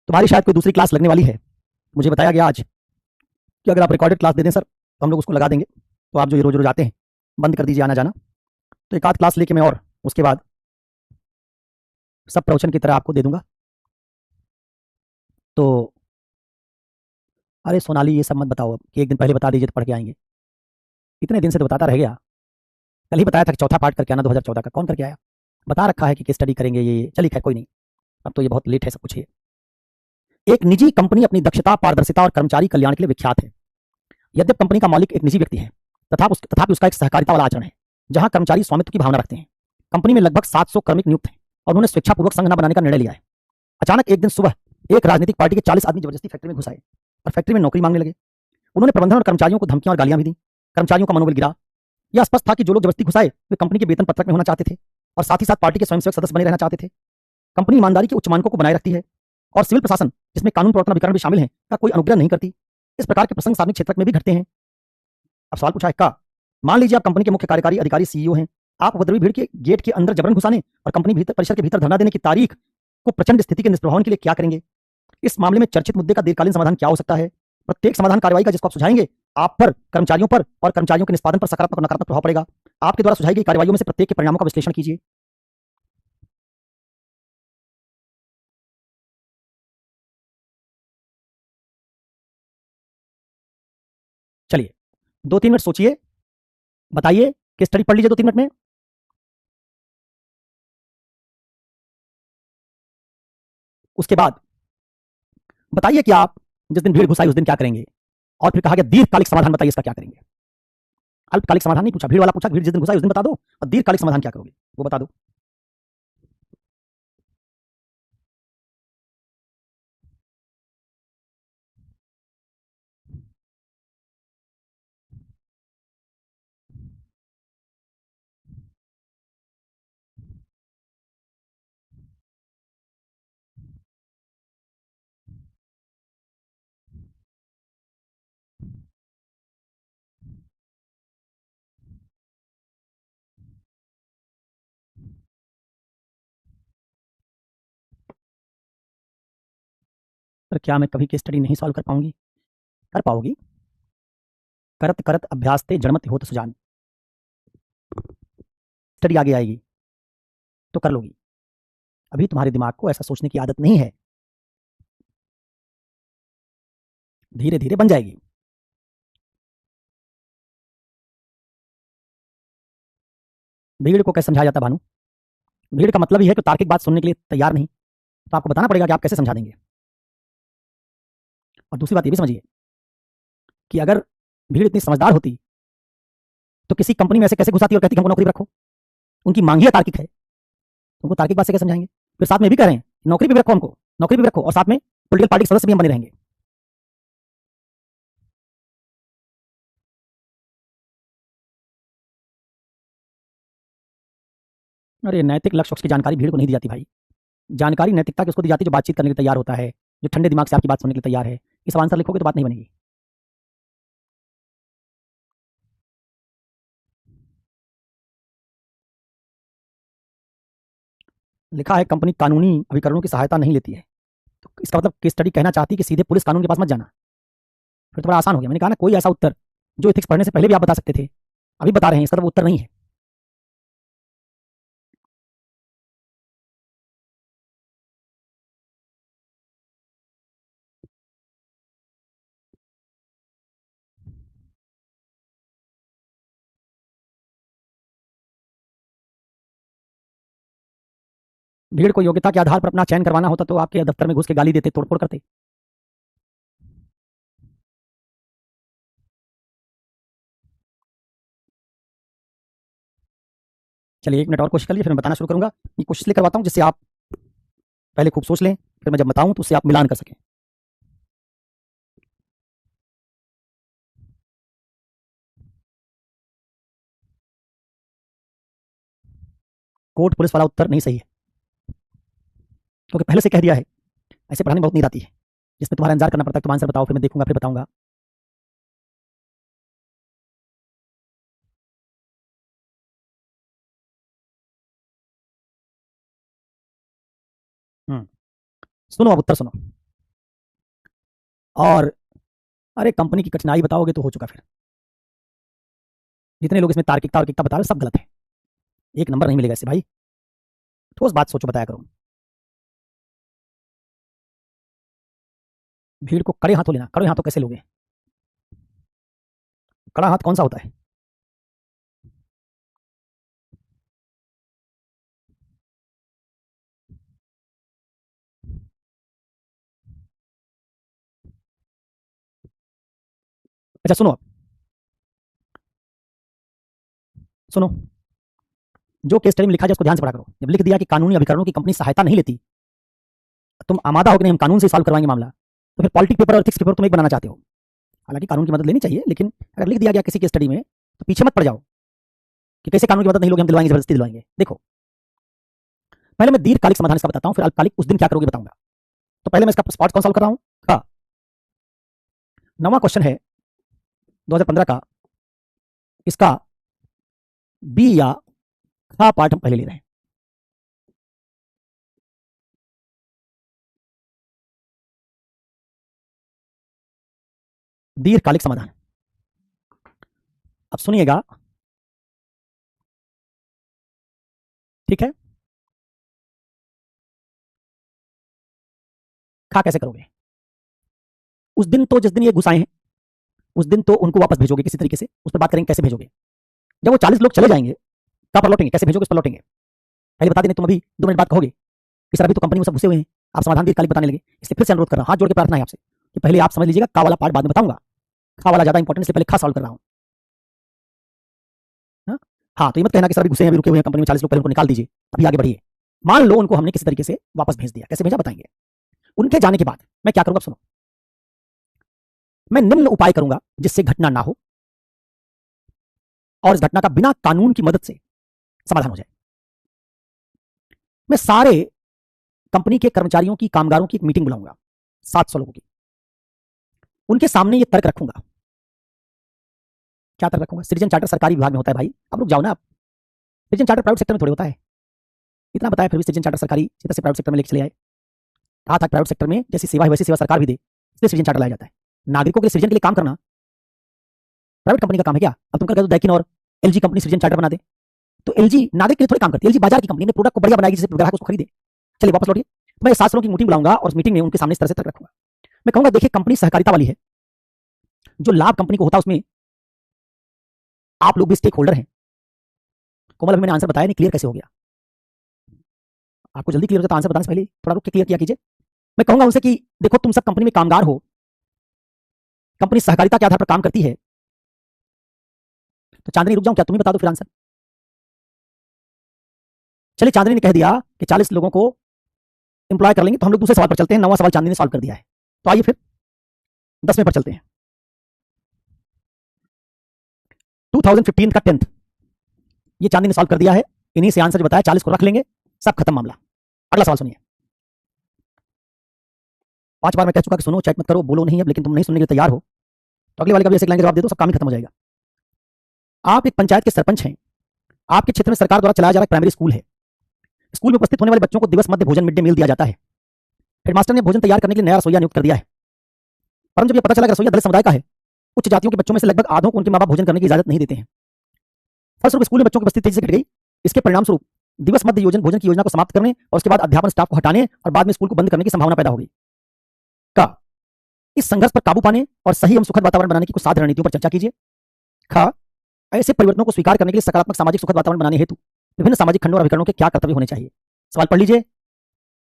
तुम्हारी शायद कोई दूसरी क्लास लगने वाली है। मुझे बताया गया आज कि अगर आप रिकॉर्डेड क्लास दे दें सर तो हम लोग उसको लगा देंगे, तो आप जो रोज रोज आते हैं बंद कर दीजिए आना जाना। तो एक आध क्लास लेके मैं और उसके बाद सब प्रवचन की तरह आपको दे दूंगा। तो अरे सोनाली ये सब मत बताओ कि एक दिन पहले बता दीजिए तो पढ़ के आएंगे, इतने दिन से तो बताता रह गया। कल ही बताया था कि चौथा पार्ट करके आना 2014 का, कौन करके आया? बता रखा है कि केस स्टडी करेंगे ये। चलिए खैर कोई नहीं, अब तो ये बहुत लेट है सब कुछ। ये एक निजी कंपनी अपनी दक्षता, पारदर्शिता और कर्मचारी कल्याण के लिए विख्यात है। यद्यप कंपनी का मालिक एक निजी व्यक्ति है तथापि उसका एक सहकारिता वाला आचरण है जहां कर्मचारी स्वामित्व की भावना रखते हैं। कंपनी में लगभग 700 कार्मिक नियुक्त हैं और उन्होंने स्वेच्छापूर्वक संघ न बनाने का निर्णय लिया है। अचानक एक दिन सुबह एक राजनीतिक पार्टी के 40 आदमी जबरदस्ती फैक्ट्री में घुस आए और फैक्ट्री में नौकरी मांगने लगे। उन्होंने प्रबंधन और कर्मचारियों को धमकियां और गालियां भी दी। कर्मचारियों का मनोबल गिरा। यह स्पष्ट था कि जो लोग जबरदस्ती घुसाए वे कंपनी के वेतन पत्रक में होना चाहते थे और साथ ही साथ पार्टी के स्वयंसेवक सदस्य बने रहना चाहते थे। कंपनी ईमानदारी के उच्च मानकों को बनाए रखती है और सिविल प्रशासन, जिसमें कानून प्रवर्तन अभिकरण भी शामिल है, का कोई अनुग्रह नहीं करती। इस प्रकार के प्रसंग सार्वजनिक क्षेत्र में भी घटते हैं। अब सवाल पूछा है का, मान लीजिए आप कंपनी के मुख्य कार्यकारी अधिकारी सीईओ हैं। आप उपद्रवी भीड़ के गेट के अंदर जबरन घुसाने और कंपनी भीतर परिसर के भीतर धरना देने की तारीख को प्रचंड स्थिति के निष्प्रभावन के लिए क्या करेंगे? इस मामले में चर्चित मुद्दे का दीर्घकालीन समाधान क्या हो सकता है? प्रत्येक समाधान कार्रवाई का जिसको आप सुझाएंगे आप पर, कर्मचारियों पर और कर्मचारियों के निष्पादन पर सकारात्मक और नकारात्मक प्रभाव पड़ेगा। आपके द्वारा सुझाई गई कार्रवाइयों में से प्रत्येक के परिणामों का विश्लेषण कीजिए। चलिए 2-3 मिनट सोचिए, बताइए। केस स्टडी पढ़ लीजिए 2-3 मिनट में। उसके बाद बताइए कि आप जिस दिन भीड़ घुसाई उस दिन क्या करेंगे, और फिर कहा गया दीर्घकालिक समाधान बताइए इसका क्या करेंगे। अल्पकालिक समाधान नहीं पूछा, भीड़ वाला पूछा, भीड़ जिस दिन घुसाई उस दिन बता दो, और दीर्घकालिक समाधान क्या करोगे वो बता दो। पर क्या मैं कभी केस स्टडी नहीं सॉल्व कर पाऊंगी? कर पाओगी। करत करत अभ्यास ते जड़मत होत सुजान। स्टडी आगे आएगी तो कर लोगी। अभी तुम्हारे दिमाग को ऐसा सोचने की आदत नहीं है, धीरे धीरे बन जाएगी। भीड़ को कैसे समझाया जाता भानु? भीड़ का मतलब ही है कि तार्किक बात सुनने के लिए तैयार नहीं, तो आपको बताना पड़ेगा कि आप कैसे समझा देंगे। और दूसरी बात ये भी समझिए कि अगर भीड़ इतनी समझदार होती तो किसी कंपनी में ऐसे कैसे घुसाती और कहती कि हमको नौकरी रखो? उनकी मांग ही तार्किक है, उनको तार्किक बात से कैसे समझाएंगे? फिर साथ में भी कह रहे हैं नौकरी भी रखो, हमको नौकरी भी रखो, और साथ में पॉलिटिकल पार्टी के सदस्य भी हम बने रहेंगे। अरे नैतिक लक्ष्य की जानकारी भीड़ को नहीं दी जाती भाई। जानकारी नैतिकता की उसको दी जाती है जो बातचीत करने के लिए तैयार होता है, जो ठंडे दिमाग से आपकी बात सुनने के लिए तैयार है। इस आंसर लिखोगे तो बात नहीं बनेगी। लिखा है कंपनी कानूनी अभिकरणों की सहायता नहीं लेती है, तो इसका मतलब केस स्टडी कहना चाहती है कि सीधे पुलिस कानून के पास मत जाना। फिर तो बड़ा आसान हो गया। मैंने कहा ना, कोई ऐसा उत्तर जो एथिक्स पढ़ने से पहले भी आप बता सकते थे, अभी बता रहे हैं, इसका तो वो उत्तर नहीं है। भीड़ को योग्यता के आधार पर अपना चयन करवाना होता तो आपके दफ्तर में घुस के गाली देते, तोड़फोड़ करते। चलिए 1 मिनट और कोशिश कर लीजिए, फिर मैं बताना शुरू करूंगा। ये कोशिश इसलिए करवाता हूं जिससे आप पहले खूब सोच लें, फिर मैं जब बताऊं तो उससे आप मिलान कर सकें। कोर्ट पुलिस वाला उत्तर नहीं सही है, क्योंकि पहले से कह दिया है। ऐसे पढ़ाने में बहुत नींद आती है, जिसमें तुम्हारा इंतजार करना पड़ता है। तुम आंसर बताओ, फिर मैं देखूंगा, फिर बताऊंगा। सुनो, अब उत्तर सुनो। और अरे कंपनी की कठिनाई बताओगे तो हो चुका फिर। जितने लोग इसमें तार्किकता और बता रहे सब गलत है। 1 नंबर नहीं मिलेगा इससे भाई। ठोस बात सोचो, बताया करो। भीड़ को कड़े हाथों लेना, कड़े हाथों कैसे लोगे? कड़ा हाथ कौन सा होता है? अच्छा सुनो, अब सुनो। जो केस स्टडी में लिखा है उसको ध्यान से पढ़ा करो। जब लिख दिया कि कानूनी अभिकरणों की कंपनी सहायता नहीं लेती, तुम आमादा हो कि नहीं हम कानून से सॉल्व करवाएंगे मामला, तो फिर पॉलिटिक पेपर और एथिक्स पेपर तुम एक बनाना चाहते हो। हालांकि कानून की मदद लेनी चाहिए, लेकिन अगर लिख दिया गया किसी के स्टडी में तो पीछे मत पड़ जाओ कि कैसे कानून की मदद नहीं लोगे, हम दिलवाएंगे, जबरदस्ती दिलवाएंगे। देखो, पहले मैं दीर्घकालिक समाधान इसका बताता हूं, फिर अल्पकालिक उस दिन क्या करोगे बताऊंगा। तो पहले मैं इसका स्पॉट कौन सॉल्व कर रहा हूं? हाँ, 9वां क्वेश्चन है 2015 का। इसका बी या खा पार्ट हम पहले ले रहे हैं। दीर्घकालिक समाधान। अब सुनिएगा, ठीक है? खा कैसे करोगे? उस दिन तो जिस दिन ये घुसाए हैं, उस दिन तो उनको वापस भेजोगे किसी तरीके से। उस पर बात करेंगे कैसे भेजोगे। जब वो 40 लोग चले जाएंगे, कहां पर लौटेंगे, कैसे भेजोगे, उस पर लौटेंगे। पहले बता देने, तुम अभी 2 मिनट बाद कहोगे कि सर अभी तो कंपनी में सब घुसे हुए हैं, आप समाधान दीर्घकालिक बताने लगे। इसलिए फिर से अनुरोध कर रहा हूं, हाथ जोड़ के प्रार्थना है आपसे कि पहले आप समझ लीजिएगा, का वाला पार्ट बाद में बताऊंगा। खा वाला ज्यादा इंपॉर्टेंट, इसलिए पहले खा सॉल्व कर रहा हूं। हाँ हाँ, तो ये मत कहना कि सर अभी घुसे हैं, अभी रुके हुए हैं कंपनी में 40 लोग, पहले उनको निकाल दीजिए, अभी आगे बढ़िए। मान लो उनको हमने किसी तरीके से वापस भेज दिया, कैसे भेजा बताएंगे। उनके जाने के बाद मैं क्या करूंगा सुनो। मैं निम्न उपाय करूंगा जिससे घटना ना हो और इस घटना का बिना कानून की मदद से समाधान हो जाए। मैं सारे कंपनी के कर्मचारियों की, कामगारों की एक मीटिंग बुलाऊंगा, 700 लोगों की। उनके सामने ये तर्क रखूंगा। क्या तर्क रखूंगा? सिटीजन चार्टर सरकारी विभाग में होता है भाई, अब रुक जाओ ना। आप सिटीजन चार्टर प्राइवेट सेक्टर में थोड़ी होता है। इतना बताया फिर भी सिटीजन चार्टर सरकारी सीधा से प्राइवेट सेक्टर में लेके चले आए। कहा था प्राइवेट सेक्टर में जैसी सेवा है वैसी सेवा सरकार भी दे, इसलिए सिटीजन चार्टर लाया जाता है। नागरिकों के सृजन के लिए काम करना प्राइवेट कंपनी का काम है क्या? अब तुम कर दो दैकिन और एलजी कंपनी सृजन चार्टर बना दे, तो एलजी नागरिक के लिए थोड़ी काम करती है। एलजी बाजार की कंपनी, प्रोडक्ट को बढ़िया बनाएगी जिससे ग्राहक उसको खरीदे। चलिए वापस लौटिए। मैं 7 लोगों की मीटिंग बुलाऊंगा और उस मीटिंग में उनके सामने इस तरह से तर्क रखूंगा। मैं कहूंगा देखिए कंपनी सहकारिता वाली है, जो लाभ कंपनी को होता है उसमें आप लोग भी स्टेक होल्डर हैं। कोमल, अभी मैंने आंसर बताया नहीं, क्लियर कैसे हो गया? आपको जल्दी क्लियर हो जाता आंसर बताने से पहले थोड़ा रुक के क्लियर किया कीजिए। मैं कहूंगा उनसे कि देखो तुम सब कंपनी में कामगार हो, कंपनी सहकारिता के आधार पर काम करती है। तो चांदनी रुक जाऊं क्या, तुम ही बता दो फिर आंसर। चलिए चांदनी ने कह दिया कि 40 लोगों को एम्प्लॉय कर लेंगे, तो हम लोग दूसरे सवाल पर चलते हैं। 9वां सवाल चांदनी ने सॉल्व कर दिया है, तो आइए फिर 10वें पर चलते हैं। 2015 का 10th ये चांदनी ने सॉल्व कर दिया है। इन्हीं से आंसर जो बताया 40 को रख लेंगे, सब खत्म मामला। अगला सवाल सुनिए। 5 बार मैं कह चुका कि सुनो, चैट मत करो, बोलो नहीं अब, लेकिन तुम नहीं सुनने के लिए तैयार हो तो अगले वाले का भी ऐसे लाइन जवाब दे दो, सब काम ही खत्म हो जाएगा। आप एक पंचायत के सरपंच हैं। आपके क्षेत्र में सरकार द्वारा चलाया जा रहा प्राइमरी स्कूल है। स्कूल में उपस्थित होने वाले बच्चों को दिवस मध्य भोजन मिड डे मील दिया जाता है। हेडमास्टर ने भोजन तैयार करने के लिए नया रसोइया नियुक्त कर दिया है। परंतु जब यह पता चला कि रसोइया दलित समुदाय का है, उच्च जातियों के बच्चों में से लगभग आधों को उनके माँ बाप भोजन करने की इजाजत नहीं देते हैं। फलस्वरूप स्कूल में बच्चों की उपस्थिति तेजी से घट गई। इसके परिणाम स्वरूप दिवस मध्य भोजन की योजना को समाप्त करने और उसके बाद अध्यापन स्टाफ को हटाने और बाद में स्कूल को बंद करने की संभावना पैदा हो गई। का इस संघर्ष पर काबू पाने और सही एवं सुखद वातावरण बनाने की कुछ साध रणनीतियों पर चर्चा कीजिए। खा ऐसे परिवर्तनों को स्वीकार करने के लिए सकारात्मक सामाजिक सुखद वातावरण बनाने हेतु विभिन्न सामाजिक खंडों और अभिकरणों के क्या कर्तव्य होने चाहिए। सवाल पढ़ लीजिए,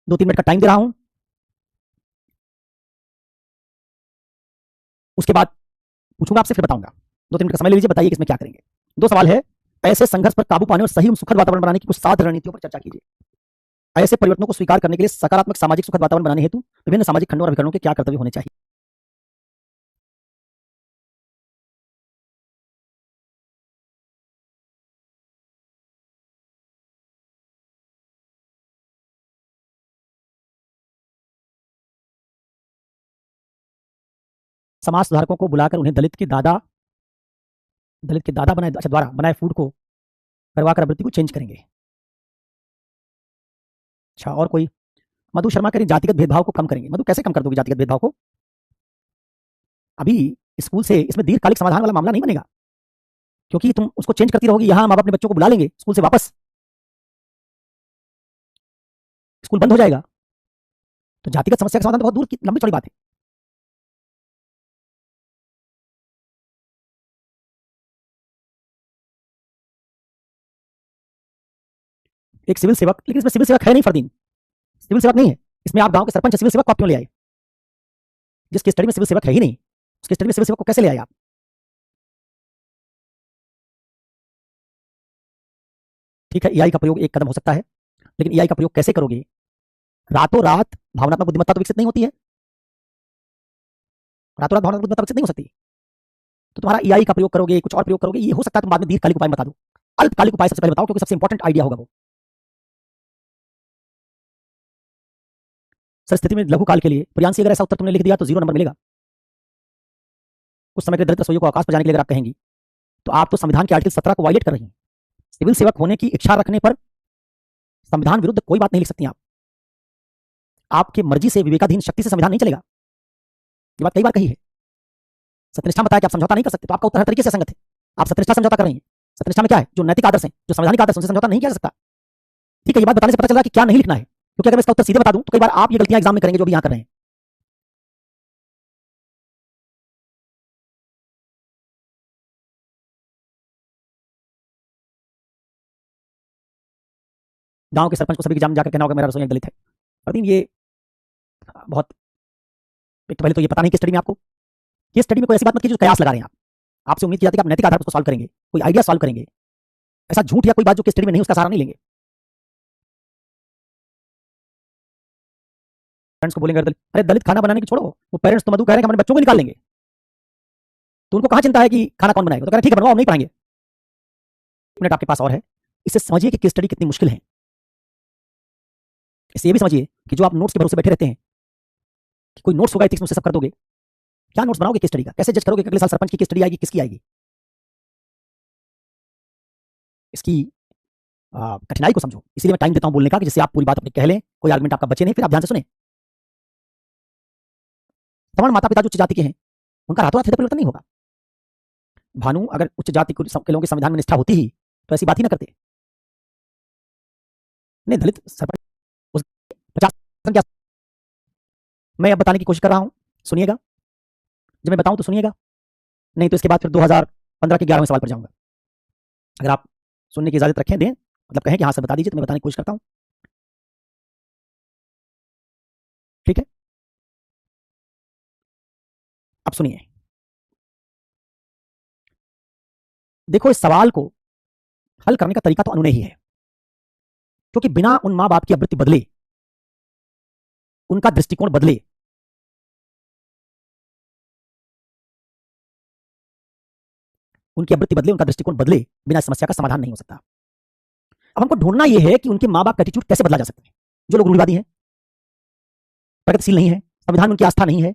2-3 मिनट का टाइम दे रहा हूं, उसके बाद पूछूंगा आपसे, फिर बताऊंगा। 2-3 मिनट का समय ले लीजिए, बताइए कि इसमें क्या करेंगे। 2 सवाल है, ऐसे संघर्ष पर काबू पाने और सही एवं सुखद वातावरण बनाने की कुछ साध रणनीतियों पर चर्चा कीजिए। ऐसे परिवर्तनों को स्वीकार करने के लिए सकारात्मक सामाजिक सुखद वातावरण बनाने हेतु विभिन्न सामाजिक खंडों और अभिकरणों के क्या कर्तव्य होने चाहिए। समाज सुधारकों को बुलाकर उन्हें दलित के दादा बनाए द्वारा बनाए फूड को करवाकर आवृत्ति को चेंज करेंगे। अच्छा, और कोई? मधु शर्मा कह रही जातिगत भेदभाव को कम करेंगे। मधु, कैसे कम कर दोगे जातिगत भेदभाव को? अभी स्कूल से इसमें दीर्घकालिक समाधान वाला मामला नहीं बनेगा, क्योंकि तुम उसको चेंज करती रहोगी। यहां हम अपने बच्चों को बुला लेंगे स्कूल से वापस, स्कूल बंद हो जाएगा। तो जातिगत समस्या का समाधान तो बहुत दूर की लंबी चौड़ी बात है। एक सिविल सेवक, लेकिन इसमें सिविल सेवक है नहीं फरदीन, सिविल सेवक नहीं है इसमें। आप गांव के सरपंच सिविल सेवक को आप क्यों ले आए? जिसकी स्टडी में सिविल सेवक है ही नहीं, उसकी स्टडी में सिविल सेवक को कैसे ले आए आप? ठीक है, एआई का प्रयोग एक कदम हो सकता है, लेकिन एआई का प्रयोग कैसे करोगे? रातों रात भावनात्मक बुद्धिमत्ता तो विकसित नहीं होती है, रातों रात भावनात्मक बुद्धिमत्ता विकसित नहीं हो सकती। तो तुम्हारा एआई का प्रयोग करोगे, कुछ और प्रयोग करोगे, ये हो सकता है तुम बाद में दीर्घकालिक उपाय बता दो। अल्पकालिक उपाय सबसे पहले बताओ, क्योंकि सबसे इंपॉर्टेंट आइडिया होगा वो। सर, स्थिति में लघु काल के लिए प्रियांशी, अगर ऐसा उत्तर तुमने लिख दिया तो 0 नंबर मिलेगा। कुछ समय के दलित रसोइयों को आकाश पर जाने के लिए अगर आप कहेंगी, तो आप तो संविधान के आर्टिकल 17 को वायलेट कर रही हैं। सिविल सेवक होने की इच्छा रखने पर संविधान विरुद्ध कोई बात नहीं लिख सकती आप। आपकी मर्जी से, विवेकाधीन शक्ति से संविधान नहीं चलेगा। ये बात कई बार कही है। सत्यनिष्ठा बताया कि आप समझौता नहीं कर सकते, तो आपका उत्तर हर तरीके से असंगत है। आप सत्यनिष्ठा समझौता कर रही हैं। सत्यनिष्ठा में क्या है? जो नैतिक आदर्श हैं, जो संवैधानिक आदर्श, उनसे समझौता नहीं किया जा सकता। ठीक है, ये बात बताने से पता चल रहा है कि क्या नहीं लिखना है, क्योंकि अगर मैं इसका उत्तर सीधे बता दूं तो कई बार आप ये गलतियां एग्जाम में करेंगे जो भी यहां कर रहे हैं। गांव के सरपंच को सभी एग्जाम जाकर कहना होगा मेरा रसोइया दलित है। अभी ये बहुत, एक तो पहले तो ये पता नहीं कि स्टडी में आपको, ये स्टडी में कोई ऐसी बात मत कीजिए जो कयास लगा रहे हैं आप। आपसे उम्मीद की जाती है कि आप नैतिक आधार पर उसको सॉल्व करेंगे, कोई आइडिया सॉल्व करेंगे। ऐसा झूठ या कोई बात जो कि स्टडी में नहीं, उसका सहारा नहीं लेंगे। पेरेंट्स को बोलेंगे अरे दलित खाना बनाने की छोड़ो, वो पेरेंट्स तो मधु कह रहे हैं कि हमारे बच्चों को निकाल लेंगे, तो उनको कहां चिंता है कि खाना कौन बनाएगा? तो कह रहे ठीक है बनवाओ, हम नहीं पढ़ाएंगे। मिनट आपके पास और है, इसे समझिए कि केस स्टडी कितनी मुश्किल है। इसे ये भी समझिए कि जो आप नोट्स के भरोसे बैठे रहते हैं कि कोई नोट्स होगा एथिक्स में, उसे सब कर दोगे। क्या नोट्स बनाओगे केस स्टडी का? कैसे जज करोगे कि अगले साल सरपंच की केस स्टडी आएगी, किसकी आएगी? इसकी कठिनाई को समझो। इसीलिए मैं टाइम देता हूं बोलने का, कि जिससे आप पूरी बात अपनी कह लें, कोई आर्गुमेंट आपका बचे नहीं, फिर आप ध्यान से सुने। सवर्ण माता पिता जो उच्च जाति के हैं, उनका रातों रात हृदय परिवर्तन नहीं होगा। भानु, अगर उच्च जाति के लोगों के संविधान में निष्ठा होती ही तो ऐसी बात ही ना करते। नहीं, दलित सरपंच 50% क्या, मैं अब बताने की कोशिश कर रहा हूं, सुनिएगा। जब मैं बताऊं तो सुनिएगा, नहीं तो इसके बाद फिर 2015 के 11वें सवाल पर जाऊंगा। अगर आप सुनने की इजाजत रखें, दें, मतलब कहें कि हाँ सर बता दीजिए, तो मैं बताने की कोशिश करता हूं। ठीक है, अब सुनिए। देखो, इस सवाल को हल करने का तरीका तो अनुनय ही है, क्योंकि बिना उन मां बाप की आवृत्ति बदले, उनका दृष्टिकोण बदले, उनकी आवृत्ति बदले, उनका दृष्टिकोण बदले, बिना समस्या का समाधान नहीं हो सकता। अब हमको ढूंढना यह है कि उनके मां बाप का एटीट्यूड कैसे बदला जा सकता है। जो लोग रूढ़िवादी हैं, प्रगतिशील नहीं है, संविधान में उनकी आस्था नहीं है,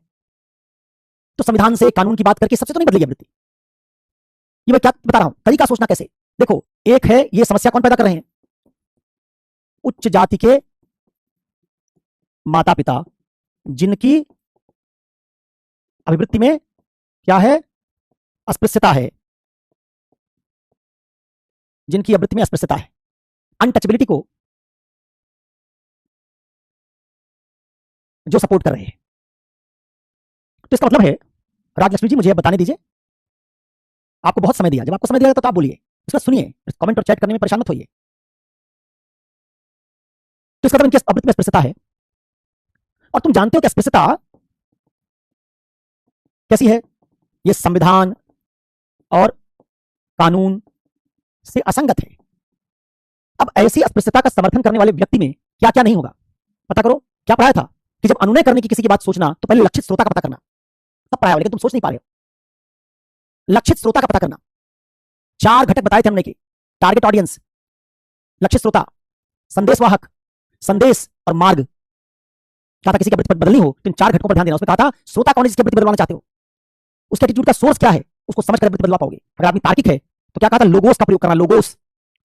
तो संविधान से, कानून की बात करके सबसे तो नहीं बदलेगी आवृत्ति। ये मैं क्या बता रहा हूं, तरीका सोचना कैसे। देखो, एक है ये समस्या कौन पैदा कर रहे हैं, उच्च जाति के माता पिता जिनकी अभिवृत्ति में क्या है, अस्पृश्यता है, जिनकी अभिवृत्ति में अस्पृश्यता है, अनटचेबिलिटी को जो सपोर्ट कर रहे हैं। तो इसका मतलब है, राजलक्ष्मी जी मुझे बताने दीजिए, आपको बहुत समय दिया, जब आपको समय दिया तो आप बोलिए, इसका सुनिए, कमेंट और चैट करने में परेशान मत होइए। तो इसका मतलब इनकी अभिवृत्ति में अस्पृश्यता है, और तुम जानते हो कि अस्पृश्यता कैसी है, यह संविधान और कानून से असंगत है। अब ऐसी अस्पृश्यता का समर्थन करने वाले व्यक्ति में क्या क्या नहीं होगा, पता करो। क्या पढ़ाया था कि जब अनुनय करने की किसी की बात सोचना तो पहले लक्षित श्रोता का पता करना, तब पढ़ाया, लेकिन तुम सोच नहीं पा रहे हो। लक्षित श्रोता का पता करना, 4 घटक बताए थे हमने कि टारगेट ऑडियंस, लक्षित श्रोता, संदेशवाहक, संदेश और मार्ग। कहा था किसी की अभिवृत्ति बदलनी हो तो इन 4 घटकों पर ध्यान देना। उसमें कहा था श्रोता कौन है जिसकी अभिवृत्ति बदलवाना चाहते हो, उसके एटीट्यूड का सोर्स क्या है, उसको समझ कर अभिवृत्ति बदलवा पाओगे। अगर आदमी तार्किक है तो क्या कहा था, लोगोस का प्रयोग करना। लोगोस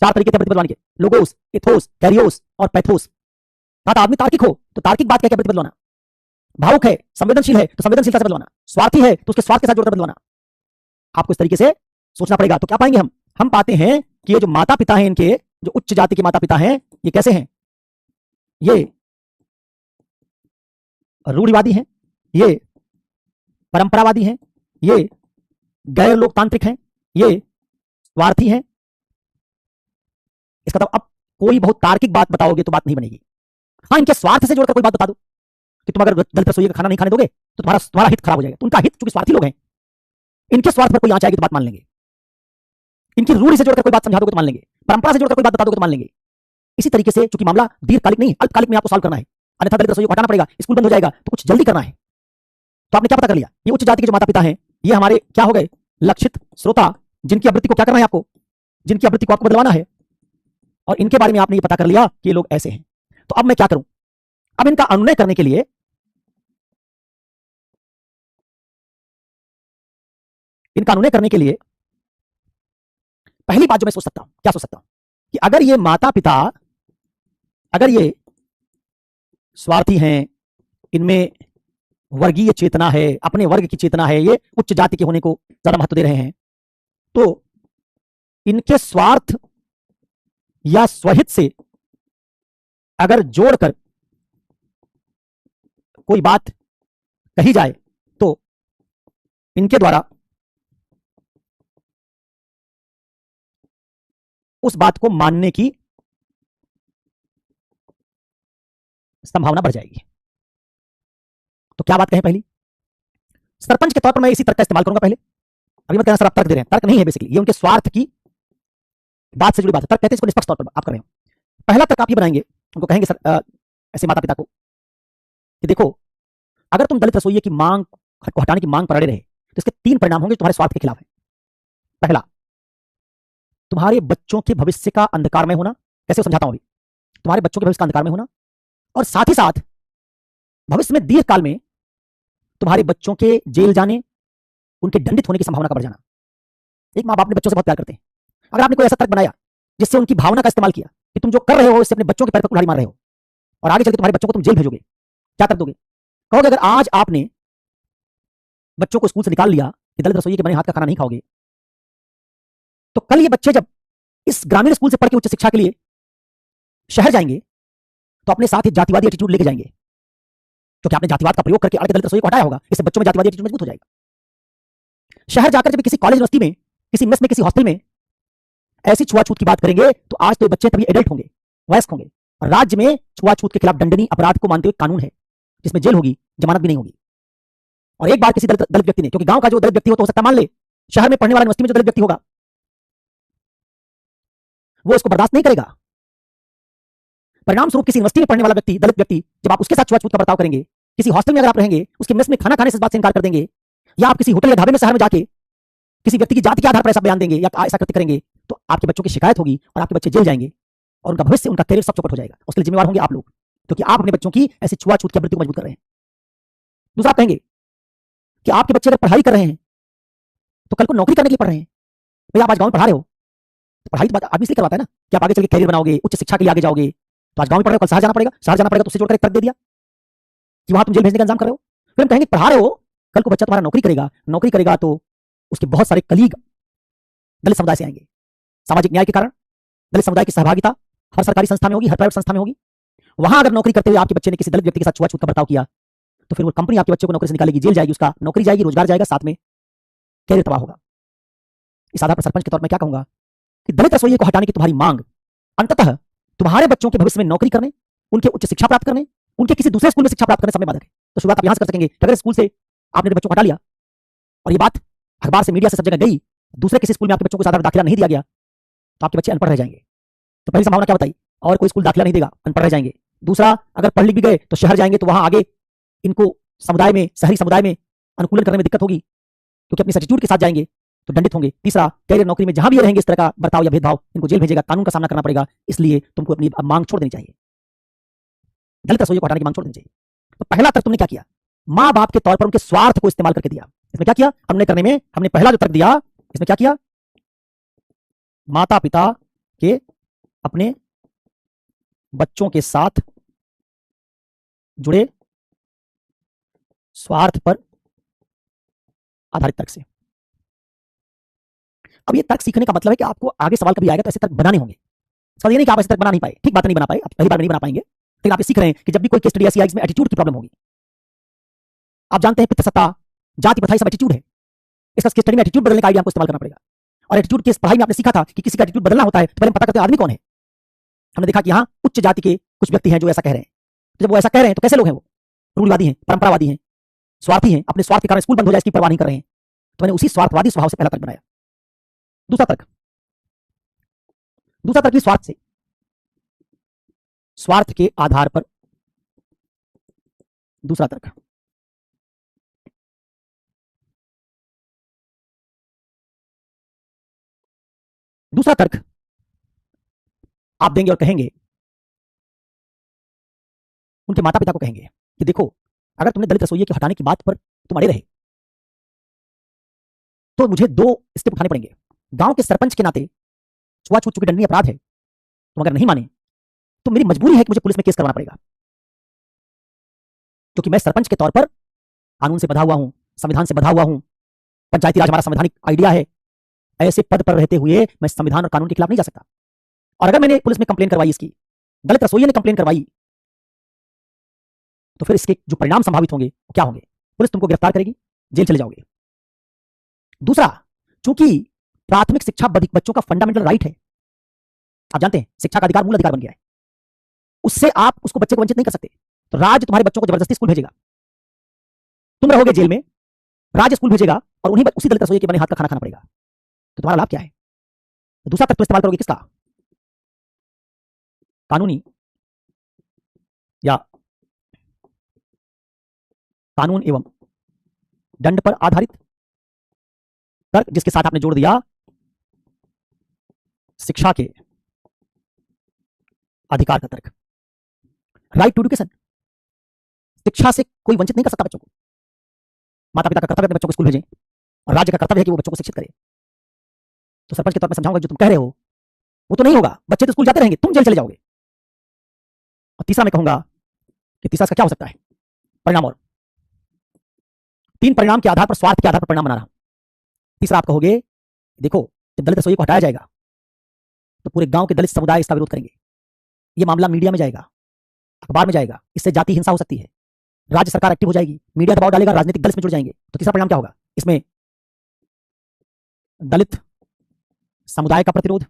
4 तरीके थे अभिवृत्ति बदलवाने के, लोगोस, एथोस, कैरियोस और पैथोस। कहा था आदमी तार्किक हो तो तार्किक बात क्या अभिवृत्ति बदलवाना, भावुक है, संवेदनशील है तो संवेदनशीलता से बदलवाना, स्वार्थी है तो उसके स्वार्थ के साथ जोड़कर बदलवाना। आपको इस तरीके से सोचना पड़ेगा। तो क्या पाएंगे हम पाते हैं कि ये जो माता पिता हैं, इनके जो उच्च जाति के माता पिता हैं, ये कैसे हैं, ये रूढ़िवादी हैं, ये परंपरावादी हैं, ये गैर लोकतांत्रिक हैं, ये स्वार्थी हैं। इसका मतलब अब कोई बहुत तार्किक बात बताओगे तो बात नहीं बनेगी। हाँ, इनके स्वार्थ से जोड़कर कोई बात बता दो कि तुम अगर दलित रसोई का खाना नहीं खाने दोगे तो तुम्हारा हित खराब हो जाएगा। तो उनका हित, चूंकि स्वार्थी लोग हैं, इनके स्वार्थ पर कोई आंच आएगी तो बात मान लेंगे। इनकी रूढ़ि से जोड़कर कोई बात समझा दोगे तो मान लेंगे, परंपरा से जोड़कर कोई बात बता दोगे तो मान लेंगे। इसी तरीके से चूंकि मामला दीर्घकालिक नहीं, अल्पकालिक में आपको सॉल्व करना है, अन्यथा दलित रसोई को हटाना पड़ेगा, स्कूल बंद हो जाएगा, तो कुछ जल्दी करना है। तो आपने क्या पता कर लिया, ये उच्च जाति के जो माता पिता हैं, ये हमारे क्या हो गए, लक्षित श्रोता, जिनकी अभिवृत्ति को क्या करना है आपको, जिनकी अभिवृत्ति को आपको बदलवाना है। और इनके बारे में आपने ये पता कर लिया कि ये लोग ऐसे हैं। तो अब मैं क्या करूं, अब इनका अनुनय करने के लिए, इनका अनुनय करने के लिए पहली बात जो मैं सोच सकता हूं, क्या सोच सकता हूं कि अगर ये माता पिता, अगर ये स्वार्थी हैं, इनमें वर्गीय चेतना है, अपने वर्ग की चेतना है, ये उच्च जाति के होने को ज्यादा महत्व दे रहे हैं, तो इनके स्वार्थ या स्वहित से अगर जोड़कर कोई बात कही जाए तो इनके द्वारा उस बात को मानने की संभावना बढ़ जाएगी। तो क्या बात कहें, पहली सरपंच के तौर पर मैं इसी तर्क का इस्तेमाल करूंगा पहले। अभी मत कहना सर आप तर्क दे रहे हैं, तर्क नहीं है, बेसिकली ये उनके स्वार्थ की बात से जुड़ी बात है। तर्क कहते हैं इसको निष्पक्ष तौर पर आप कर रहे हो। पहला तर्क आप ये बनाएंगे, उनको कहेंगे सर ऐसे माता पिता को कि देखो, अगर तुम दलित रसोइये की मांग को हटाने की मांग पर अड़े रहे तो इसके 3 परिणाम होंगे जो तुम्हारे स्वार्थ के खिलाफ है। पहला, तुम्हारे बच्चों के भविष्य का अंधकारमय होना। कैसे समझाता हूं अभी, तुम्हारे बच्चों के भविष्य का अंधकारमय होना, और साथ ही साथ भविष्य में दीर्घ काल में तुम्हारे बच्चों के जेल जाने, उनके दंडित होने की संभावना का बढ़ जाना। एक मां बाप अपने बच्चों से बहुत प्यार करते हैं। अगर आपने कोई ऐसा तर्क बनाया जिससे उनकी भावना का इस्तेमाल किया कि तुम जो कर रहे हो इससे अपने बच्चों के पैर पर कुल्हाड़ी मार रहे हो और आगे चलकर तुम्हारे बच्चों को तुम जेल भेजोगे, क्या तर्क दोगे? कहोगे अगर आज आपने बच्चों को स्कूल से निकाल लिया कि दलित रसोइये के बने हाथ का खाना नहीं खाओगे, तो कल ये बच्चे जब इस ग्रामीण स्कूल से पढ़ के उच्च शिक्षा के लिए शहर जाएंगे तो अपने साथ ही जातिवादी एटीट्यूड लेके जाएंगे, क्योंकि आपने जातिवाद का प्रयोग करके आगे दलित रसोइये को हटाया होगा। इससे बच्चों में जातिवादी एटीट्यूड मजबूत हो जाएगा। शहर जाकर जब किसी कॉलेज यूनिवर्सिटी में, किसी मेस में, किसी हॉस्टल में ऐसी छुआछूत की बात करेंगे तो आज तो ये बच्चे तभी एडल्ट होंगे, वयस्क होंगे, और राज्य में छुआछूत के खिलाफ दंडनीय अपराध को मानते हुए कानून है जिसमें जेल होगी, जमानत भी नहीं होगी। और एक बार किसी दलित व्यक्ति ने, क्योंकि गांव का जो दलित व्यक्ति हो सकता मान ले, शहर में पढ़ने वाला यूनिवर्सिटी में जो दलित व्यक्ति होगा वो इसको बर्दाश्त नहीं करेगा। परिणाम स्वरूप किसी यूनिवर्सिटी में पढ़ने वाला व्यक्ति, दलित व्यक्ति, जब आप उसके साथ छुआछूत का बर्ताव करेंगे, किसी हॉस्टल में अगर आप रहेंगे, उसके मेस में खाना खाने से इस बात से इनकार कर देंगे, या आप किसी होटल या ढाबे में शहर में जाके किसी व्यक्ति की जाति के आधार पर ऐसा बयान देंगे या ऐसा कृत्य करेंगे, तो आपके बच्चों की शिकायत होगी और आपके बच्चे जेल जाएंगे और उनका भविष्य, उनका करियर सब चौपट हो जाएगा। उसके लिए जिम्मेवार होंगे आप लोग, क्योंकि आप अपने बच्चों की ऐसी छुआछूत की वृत्ति को मजबूत कर रहे हैं। दूसरा, आप कहेंगे कि आपके बच्चे अगर पढ़ाई कर रहे हैं तो कल को नौकरी करने के लिए पढ़ रहे हैं। भाई आप आज गाँव में पढ़ा रहे हो, तो पढ़ाई तो आदमी इसलिए करवाता है ना कि आप आगे चल के करियर बनाओगे, उच्च शिक्षा के लिए आगे जाओगे, तो आज गांव में पढ़ रहे हो, कल शहर जाना पड़ेगा, शहर जाना पड़ेगा तो उससे जोड़कर एक तर्क दे दिया कि वहां तुम जेल भेजने का इंतजाम कर रहे हो। फिर हम कहेंगे पढ़ा रहे हो, कल को बच्चा तुम्हारा नौकरी करेगा तो उसके बहुत सारे कलीग दलित समुदाय से आएंगे। सामाजिक न्याय के कारण दलित समुदाय की सहभागिता हर सरकारी संस्था में होगी, हर प्राइवेट संस्था में होगी। वहां अगर नौकरी करते हुए आपके बच्चे ने किसी दलित व्यक्ति के साथ छुआछूत का बर्ताव किया तो फिर वो कंपनी आपके बच्चे को नौकरी से निकालेगी, जेल जाएगी, उसका नौकरी जाएगी, रोजगार जाएगा, साथ में कैरियर तबाह होगा। इस आधार पर सरपंच के तौर पर क्या कहूंगा कि दलित रसोइये को हटाने की तुम्हारी मांग अंततः तुम्हारे बच्चों के भविष्य में नौकरी करने, उनके उच्च शिक्षा प्राप्त करने, उनके किसी दूसरे स्कूल में शिक्षा प्राप्त करने समय बाधक है। तो शुरुआत आप यहां से कर सकेंगे कि अगर स्कूल से आपने बच्चों को हटा लिया और ये बात अखबार से, मीडिया से सब जगह गई, दूसरे किसी स्कूल में आपके बच्चों को साधारण दाखिला नहीं दिया गया तो आपके बच्चे अनपढ़ रह जाएंगे। तो पहली संभावना क्या बताई, और कोई स्कूल दाखिला नहीं देगा, अनपढ़ रह जाएंगे। दूसरा, अगर पढ़ लिख भी गए तो शहर जाएंगे तो वहां आगे इनको समुदाय में, शहरी समुदाय में अनुकूलन करने में दिक्कत होगी क्योंकि अपनी एटीट्यूड के साथ जाएंगे तो दंडित होंगे। तीसरा, कैरियर नौकरी में जहां भी रहेंगे इस तरह का बर्ताव या भेदभाव, इनको जेल भेजेगा, कानून का सामना करना पड़ेगा। इसलिए तुमको अपनी मांग छोड़ देनी चाहिए, दलित रसोइयों को हटाने की मांग छोड़ देनी चाहिए। तो पहला तर्क तुमने क्या किया, मां बाप के तौर पर उनके स्वार्थ को इस्तेमाल करके दिया। इसमें क्या किया हमने करने में, हमने पहला जो तर्क दिया इसमें क्या किया, माता पिता के अपने बच्चों के साथ जुड़े स्वार्थ पर आधारित तर्क से। अब ये तर्क सीखने का मतलब है कि आपको आगे सवाल कभी आएगा तो ऐसे तर्क बनाने होंगे। सवाल ये नहीं कि आप ऐसे तर्क बना नहीं पाए, ठीक बात नहीं बना पाए, आप पहली बार नहीं बना पाएंगे, लेकिन आप ये सीख रहे हैं कि जब भी कोई केस स्टडी ऐसी आएगी इसमें एटीट्यूड की प्रॉब्लम होगी। आप जानते हैं पितृसत्ता, जाति प्रथा सब एटीट्यूड है। इसका केस स्टडी में एटीट्यूड बदलने का आइडिया आपको इस्तेमाल करना पड़ेगा। और एटीट्यूड की पढ़ाई में आपने सीखा था कि किसी का एटीट्यूड बदलना होता है तो पहले हम पता करते हैं आदमी कौन है। हमने देखा कि यहाँ उच्च जाति के कुछ व्यक्ति हैं जो ऐसा कह रहे हैं। तो जब वो ऐसा कह रहे हैं तो कैसे लोग हैं, वो रूढ़िवादी हैं, परंपरावादी हैं, स्वार्थी हैं, अपने स्वार्थ के कारण स्कूल बंद हो जाए इसकी परवाह नहीं कर रहे हैं। तो मैंने उसी स्वार्थवादी स्वभाव से पहला तर्क बनाया। दूसरा तर्क भी स्वार्थ से, स्वार्थ के आधार पर दूसरा तर्क। दूसरा तर्क आप देंगे और कहेंगे, उनके माता पिता को कहेंगे कि देखो अगर तुमने दलित रसोइये के हटाने की बात पर तुम अड़े रहे तो मुझे 2 स्टेप उठाने पड़ेंगे। गांव के सरपंच के नाते छुआछूत चूंकि दंडनीय अपराध है, तुम अगर नहीं माने तो मेरी मजबूरी है कि मुझे पुलिस में केस करवाना पड़ेगा, क्योंकि मैं सरपंच के तौर पर कानून से बंधा हुआ हूं, संविधान से बंधा हुआ हूं, पंचायती राज हमारा संवैधानिक आइडिया है। ऐसे पद पर रहते हुए मैं संविधान और कानून के खिलाफ नहीं जा सकता। और अगर मैंने पुलिस में कंप्लेन करवाई, इसकी दलित रसोइये ने कंप्लेन करवाई, तो फिर इसके जो परिणाम संभावित होंगे वो क्या होंगे, पुलिस तुमको गिरफ्तार करेगी, जेल चले जाओगे। दूसरा, चूंकि प्राथमिक शिक्षा बच्चों का फंडामेंटल राइट है, आप जानते हैं शिक्षा का अधिकार मूल अधिकार बन गया है, उससे आप उसको बच्चे को वंचित नहीं कर सकते। तो राज्य तुम्हारे बच्चों को जबरदस्ती स्कूल भेजेगा, तुम रहोगे जेल में, राज्य स्कूल भेजेगा और उन्हीं उसी दलित रसोइये के बने हाथ का खाना खाना पड़ेगा। तो तुम्हारा लाभ क्या है? तो दूसरा तर्क तो इस्तेमाल करोगे किसका, कानूनी या कानून एवं दंड पर आधारित तर्क, जिसके साथ आपने जोड़ दिया शिक्षा के अधिकार का तर्क, राइट टू एजुकेशन। शिक्षा से कोई वंचित नहीं कर सकता बच्चों को। माता पिता का कर्तव्य है अपने बच्चों को स्कूल भेजें और राज्य का कर्तव्य है कि वो बच्चों को शिक्षित करे। तो सरपंच के तौर पर समझाऊंगा जो तुम कह रहे हो वो तो नहीं होगा, बच्चे तो स्कूल जाते रहेंगे, तुम जेल चले जाओगे। और तीसरा मैं कहूंगा कि तीसरा इसका क्या हो सकता है परिणाम, और 3 परिणाम के आधार पर, स्वार्थ के आधार पर परिणाम बना रहा हूं। तीसरा आप कहोगे देखो जब दलित रसोइये को हटाया जाएगा तो पूरे गांव के दलित समुदाय इसका विरोध करेंगे, यह मामला मीडिया में जाएगा, अखबार में जाएगा, इससे जाति हिंसा हो सकती है, राज्य सरकार एक्टिव हो जाएगी, मीडिया दबाव डालेगा, राजनीतिक दल इसमें जुड़ जाएंगे। तो तीसरा परिणाम क्या होगा, इसमें दलित समुदाय का प्रतिरोध,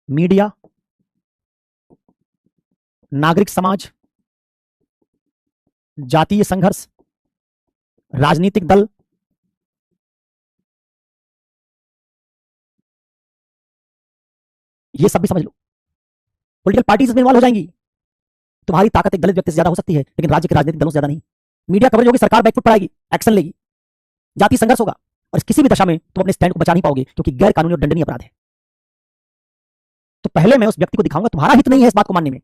मीडिया, नागरिक समाज, जातीय संघर्ष, राजनीतिक दल, ये सब भी समझ लो, पॉलिटिकल पार्टीज इसमें इन्वॉल्व हो जाएंगी। तुम्हारी ताकत एक दलित व्यक्ति से ज्यादा हो सकती है लेकिन राज्य के राजनीतिक दलों से ज्यादा नहीं। मीडिया कवरेज होगी, सरकार बैकफुट पर आएगी, एक्शन लेगी, जातीय संघर्ष होगा और किसी भी दशा में तुम अपने स्टैंड को बचा नहीं पाओगे क्योंकि गैर कानूनी और दंडनीय अपराध है। तो पहले मैं उस व्यक्ति को दिखाऊंगा तुम्हारा हित नहीं है इस बात को मानने में,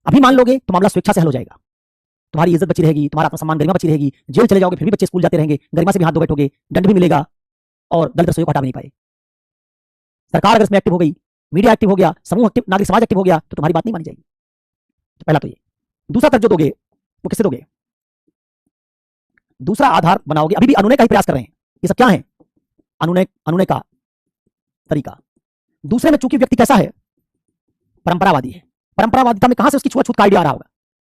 अभी मान लोगे तो मामला स्वेच्छा से हल हो जाएगा, तुम्हारी इज्जत बची रहेगी, तुम्हारा आत्मसम्मान, गरिमा बची रहेगी, जेल चले जाओगे फिर भी बच्चे स्कूल जाते रहेंगे, गरिमा से भी हाथ धो बैठोगे, दंड भी मिलेगा और दलित रसोइयों को हटा भी नहीं पाए। सरकार अगर इसमें एक्टिव हो गई मीडिया एक्टिव हो गया, समूह एक्टिव, नागरिक समाज एक्टिव हो गया, तो तुम्हारी बात नहीं मानी जाएगी। तो पहला तो ये। दूसरा तर्क जो दोगे वो किससे दोगे? दूसरा आधार बनाओगे, अभी भी अनुनय का ही प्रयास कर रहे हैं। ये सब क्या है? अनुनय का तरीका। दूसरे में चूंकि व्यक्ति कैसा है? परंपरावादी है। परंपरावादिता में कहां से उसकी छुआछूत का आइडिया आ रहा होगा?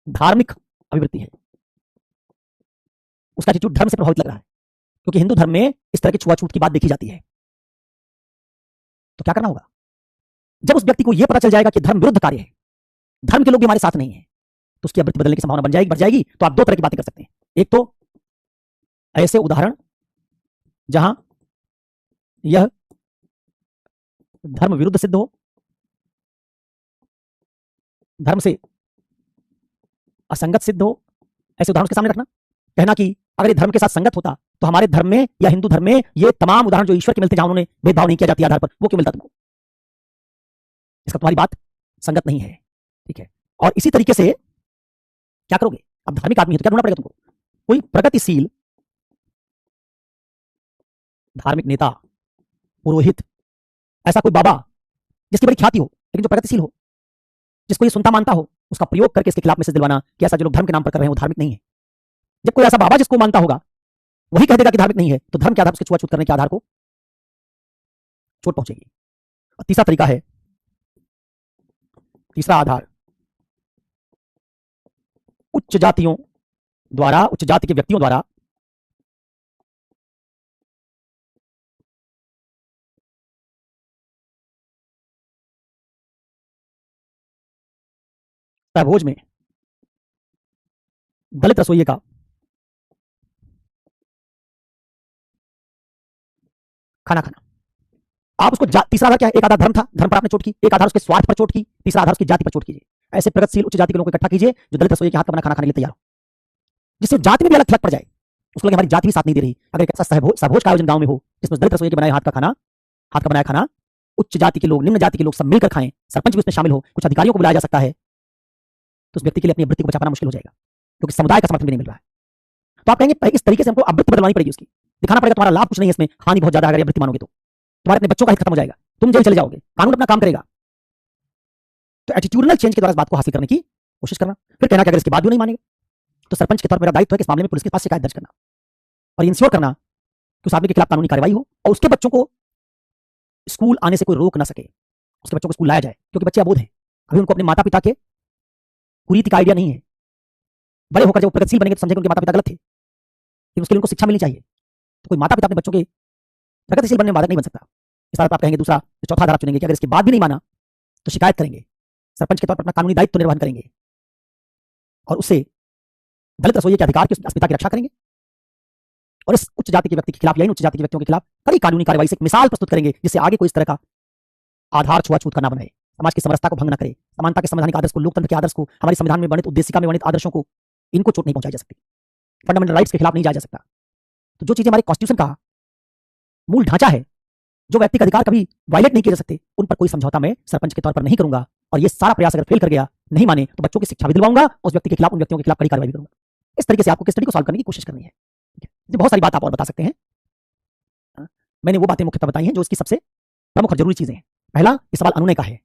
धार्मिक अभिवृत्ति है, उसका एटीट्यूड धर्म से प्रभावित लग रहा है, क्योंकि हिंदू धर्म में इस तरह की छुआछूत की बात देखी जाती है। तो क्या करना होगा? जब उस व्यक्ति को यह पता चल जाएगा कि धर्म विरुद्ध कार्य है, धर्म के लोग भी हमारे साथ नहीं है, तो उसकी आवृत्ति बदलने की संभावना बढ़ जाएगी। तो आप दो तरह की बातें कर सकते हैं। एक तो ऐसे उदाहरण जहां यह धर्म विरुद्ध सिद्ध हो, धर्म से असंगत सिद्ध हो, ऐसे उदाहरण के सामने रखना। कहना कि अगर ये धर्म के साथ संगत होता तो हमारे धर्म में या हिंदू धर्म में ये तमाम उदाहरण जो ईश्वर के मिलते, जहां उन्होंने भेदभाव नहीं किया जाती आधार पर, वो क्यों मिलता तुमको? इसका तुम्हारी बात संगत नहीं है, ठीक है। और इसी तरीके से क्या करोगे? अब धार्मिक आदमी है तो क्या ढूंढना पड़ेगा तुमको? कोई प्रगतिशील धार्मिक नेता, पुरोहित, ऐसा कोई बाबा जिसकी बड़ी ख्याति हो लेकिन जो प्रगतिशील हो, जिसको ये सुनता मानता हो, उसका प्रयोग करके इसके खिलाफ मैसेज दिलवाना कि ऐसा जो लोग धर्म के नाम पर कर रहे हैं वो धार्मिक नहीं है। जब कोई ऐसा बाबा जिसको मानता होगा वही कह देगा कि धार्मिक नहीं है, तो धर्म के आधार पर उसके छुआछूत करने के आधार को चोट पहुंचेगी। और तीसरा तरीका है, तीसरा आधार, उच्च जातियों द्वारा, उच्च जाति के व्यक्तियों द्वारा भोज में दलित रसोइये का खाना खाना। आप उसको तीसरा आधार क्या है? एक आधार धर्म था, धर्म पर आपने चोट की, एक आधार उसके स्वार्थ पर चोट की, तीसरा आधार उसकी जाति पर चोट कीजिए। ऐसे प्रगतिशील उच्च जाति के लोगों को इकट्ठा कीजिए जो दलित रसोइये के हाथ का बना खाना खाने के लिए तैयार हो, जिससे जाति में भी अलग थलग पड़ जाए, उसको लगे हमारी जाति भी साथ नहीं दे रही। अगर एक ऐसा सहभोज का आयोजन गांव में हो जिसमें दलित रसोइये के बनाए हाथ का बनाया खाना उच्च जाति के लोग, निम्न जाति के लोग सब मिलकर खाएं, सरपंच भी उसमें शामिल हो, कुछ अधिकारियों को बुलाया जा सकता है, तो उस व्यक्ति के लिए अपनी वृत्ति को बचा पाना मुश्किल हो जाएगा, क्योंकि समुदाय का समर्थन भी नहीं मिल रहा है। तो आप कहेंगे इस तरीके से हमको आवृत्ति बदलवानी पड़ेगी, उसकी दिखाना पड़ेगा तुम्हारा लाभ कुछ नहीं है इसमें, हानि बहुत ज्यादा। अगर आवृत्ति मानोगे तो तुम्हारे अपने बच्चों का हित खत्म हो जाएगा, तुम जेल चले जाओगे, कानून अपना काम करेगा। तो एटीट्यूडनल चेंज के द्वारा इस बात को हासिल करने की कोशिश करना। फिर कहना कि अगर इसके बाद भी नहीं मानेगा तो सरपंच के तौर पर मेरा दायित्व है कि इस मामले में पुलिस के पास शिकायत दर्ज करना और इंश्योर करना कि उस आदमी के खिलाफ कानूनी कार्रवाई हो और उसके बच्चों को स्कूल आने से कोई रोक ना सके, उसके बच्चों को स्कूल लाया जाए, क्योंकि बच्चे अबोध हैं, अभी उनको अपने माता पिता के कुरीति का आइडिया नहीं है। बड़े होकर जब वो प्रगतिशील बनेंगे तो समझेंगे उनके माता पिता गलत थे, लेकिन उसके लिए उनको शिक्षा मिलनी चाहिए। तो कोई माता पिता अपने बच्चों के प्रगतिशील बनने में बाधक नहीं बन सकता। इस बात पर आप कहेंगे दूसरा चौथा आधार चुनेंगे कि अगर इसके बाद भी नहीं माना तो शिकायत करेंगे, सरपंच के तौर पर अपना कानूनी दायित्व निर्वहन करेंगे और उससे दलित रसोइये के अधिकार की, अस्मिता की रक्षा करेंगे और इस उच्च जाति के व्यक्ति के खिलाफ या इन उच्च जाति के व्यक्तियों के खिलाफ कड़ी कानूनी कार्रवाई से एक मिसाल प्रस्तुत करेंगे, जिससे आगे कोई इस तरह का आधार छुआछूत करना बनाए, समाज की समरसता को भंग न करे, समानता के संवैधानिक आदर्श को, लोकतंत्र के आदर्श को, हमारे संविधान में वर्णित, उद्देशिका में वर्णित आदर्शों को, इनको चोट नहीं पहुंचाई जा सकती, फंडामेंटल राइट्स के खिलाफ नहीं जाया जा सकता। तो जो चीजें हमारे कॉन्स्टिट्यूशन का मूल ढांचा है, जो व्यक्ति का अधिकार कभी वायलेट नहीं किए जा सकते, उन पर कोई समझौता मैं सरपंच के तौर पर नहीं करूंगा। और ये सारा प्रयास अगर फेल कर गया, नहीं माने, तो बच्चों की शिक्षा भी दिलवाऊंगा, उस व्यक्ति के खिलाफ, उन व्यक्तियों के खिलाफ कड़ी कार्रवाई भी करूंगा। इस तरीके से आपको केस स्टडी को सॉल्व करने की कोशिश करनी है। बहुत सारी बात आप और बता सकते हैं, मैंने वो बातें मुख्यतः बताई हैं जो इसकी सबसे प्रमुख और जरूरी चीजें हैं। पहला, ये सवाल अनुनय का है,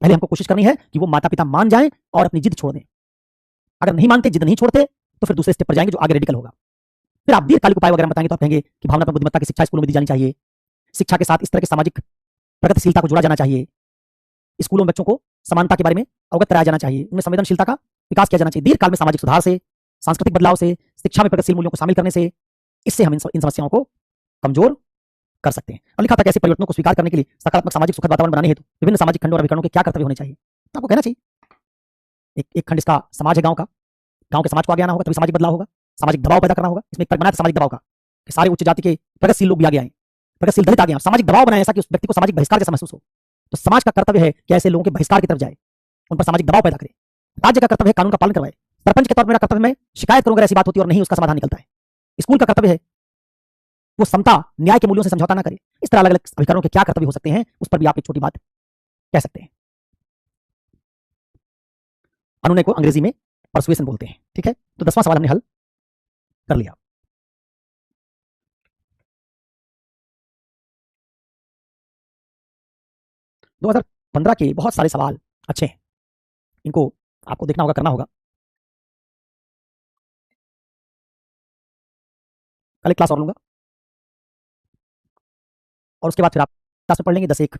पहले हमको कोशिश करनी है कि वो माता पिता मान जाएं और अपनी जिद छोड़ दें। अगर नहीं मानते, जिद नहीं छोड़ते, तो फिर दूसरे स्टेप पर जाएंगे जो आगे रेडिकल होगा। फिर आप दीर्घकालिक उपाय वगैरह बताएंगे तो आप कहेंगे कि भावनात्मक बुद्धिमत्ता की शिक्षा स्कूलों में दी जानी चाहिए, शिक्षा के साथ इस तरह के सामाजिक प्रगतिशीलता को जोड़ा जाना चाहिए, स्कूलों में बच्चों को समानता के बारे में अवगत कराया जाना चाहिए, उनमें संवेदनशीलता का विकास किया जाना चाहिए। दीर्घकाल में सामाजिक सुधार से, सांस्कृतिक बदलाव से, शिक्षा में प्रगतिशील मूल्यों को शामिल करने से, इससे हम इन समस्याओं को कमजोर कर सकते हैं। और लिखा था कि ऐसे परिवर्तनों को स्वीकार करने के लिए सकारात्मक सामाजिक सुखद वातावरण बनाने हेतु विभिन्न सामाजिक खंडों और अभिकरणों के क्या कर्तव्य होने चाहिए। तो आपको कहना चाहिए एक खंड इसका समाज है, गांव का, गांव के समाज को आगे आना होगा, तभी सामाजिक बदलाव होगा, सामाजिक दबाव पैदा करना होगा। इसमें एक बनाया था सामाजिक दबाव का कि सारे उच्च जाति के प्रगतिशील लोग भी आगे आए, प्रगतिशील दलित आगे आए, सामाजिक दबाव बनाया ऐसा कि उस व्यक्ति को सामाजिक बहिष्कार जैसा महसूस हो। तो समाज का कर्तव्य है कि ऐसे लोगों के बहिष्कार की तरफ जाए, उन पर सामाजिक दबाव पैदा करे। राज्य का कर्तव्य है कानून का पालन करवाए। सरपंच के तौर पर मेरा कर्तव्य मैं शिकायत करूं अगर ऐसी बात होती है और नहीं उसका समाधान निकलता है। स्कूल का कर्तव्य है वो समता, न्याय के मूल्यों से समझौता ना करे। इस तरह अलग अलग अभिकरणों के क्या कर्तव्य हो सकते हैं, उस पर भी आप एक छोटी बात कह सकते हैं। अनुनय को अंग्रेजी में परसुएशन बोलते हैं, ठीक है। तो 10वां सवाल हमने हल कर लिया। 15 के बहुत सारे सवाल अच्छे हैं, इनको आपको देखना होगा, करना होगा। कल एक क्लास और लूंगा और उसके बाद फिर आप क्लास में पढ़ लेंगे 10 एक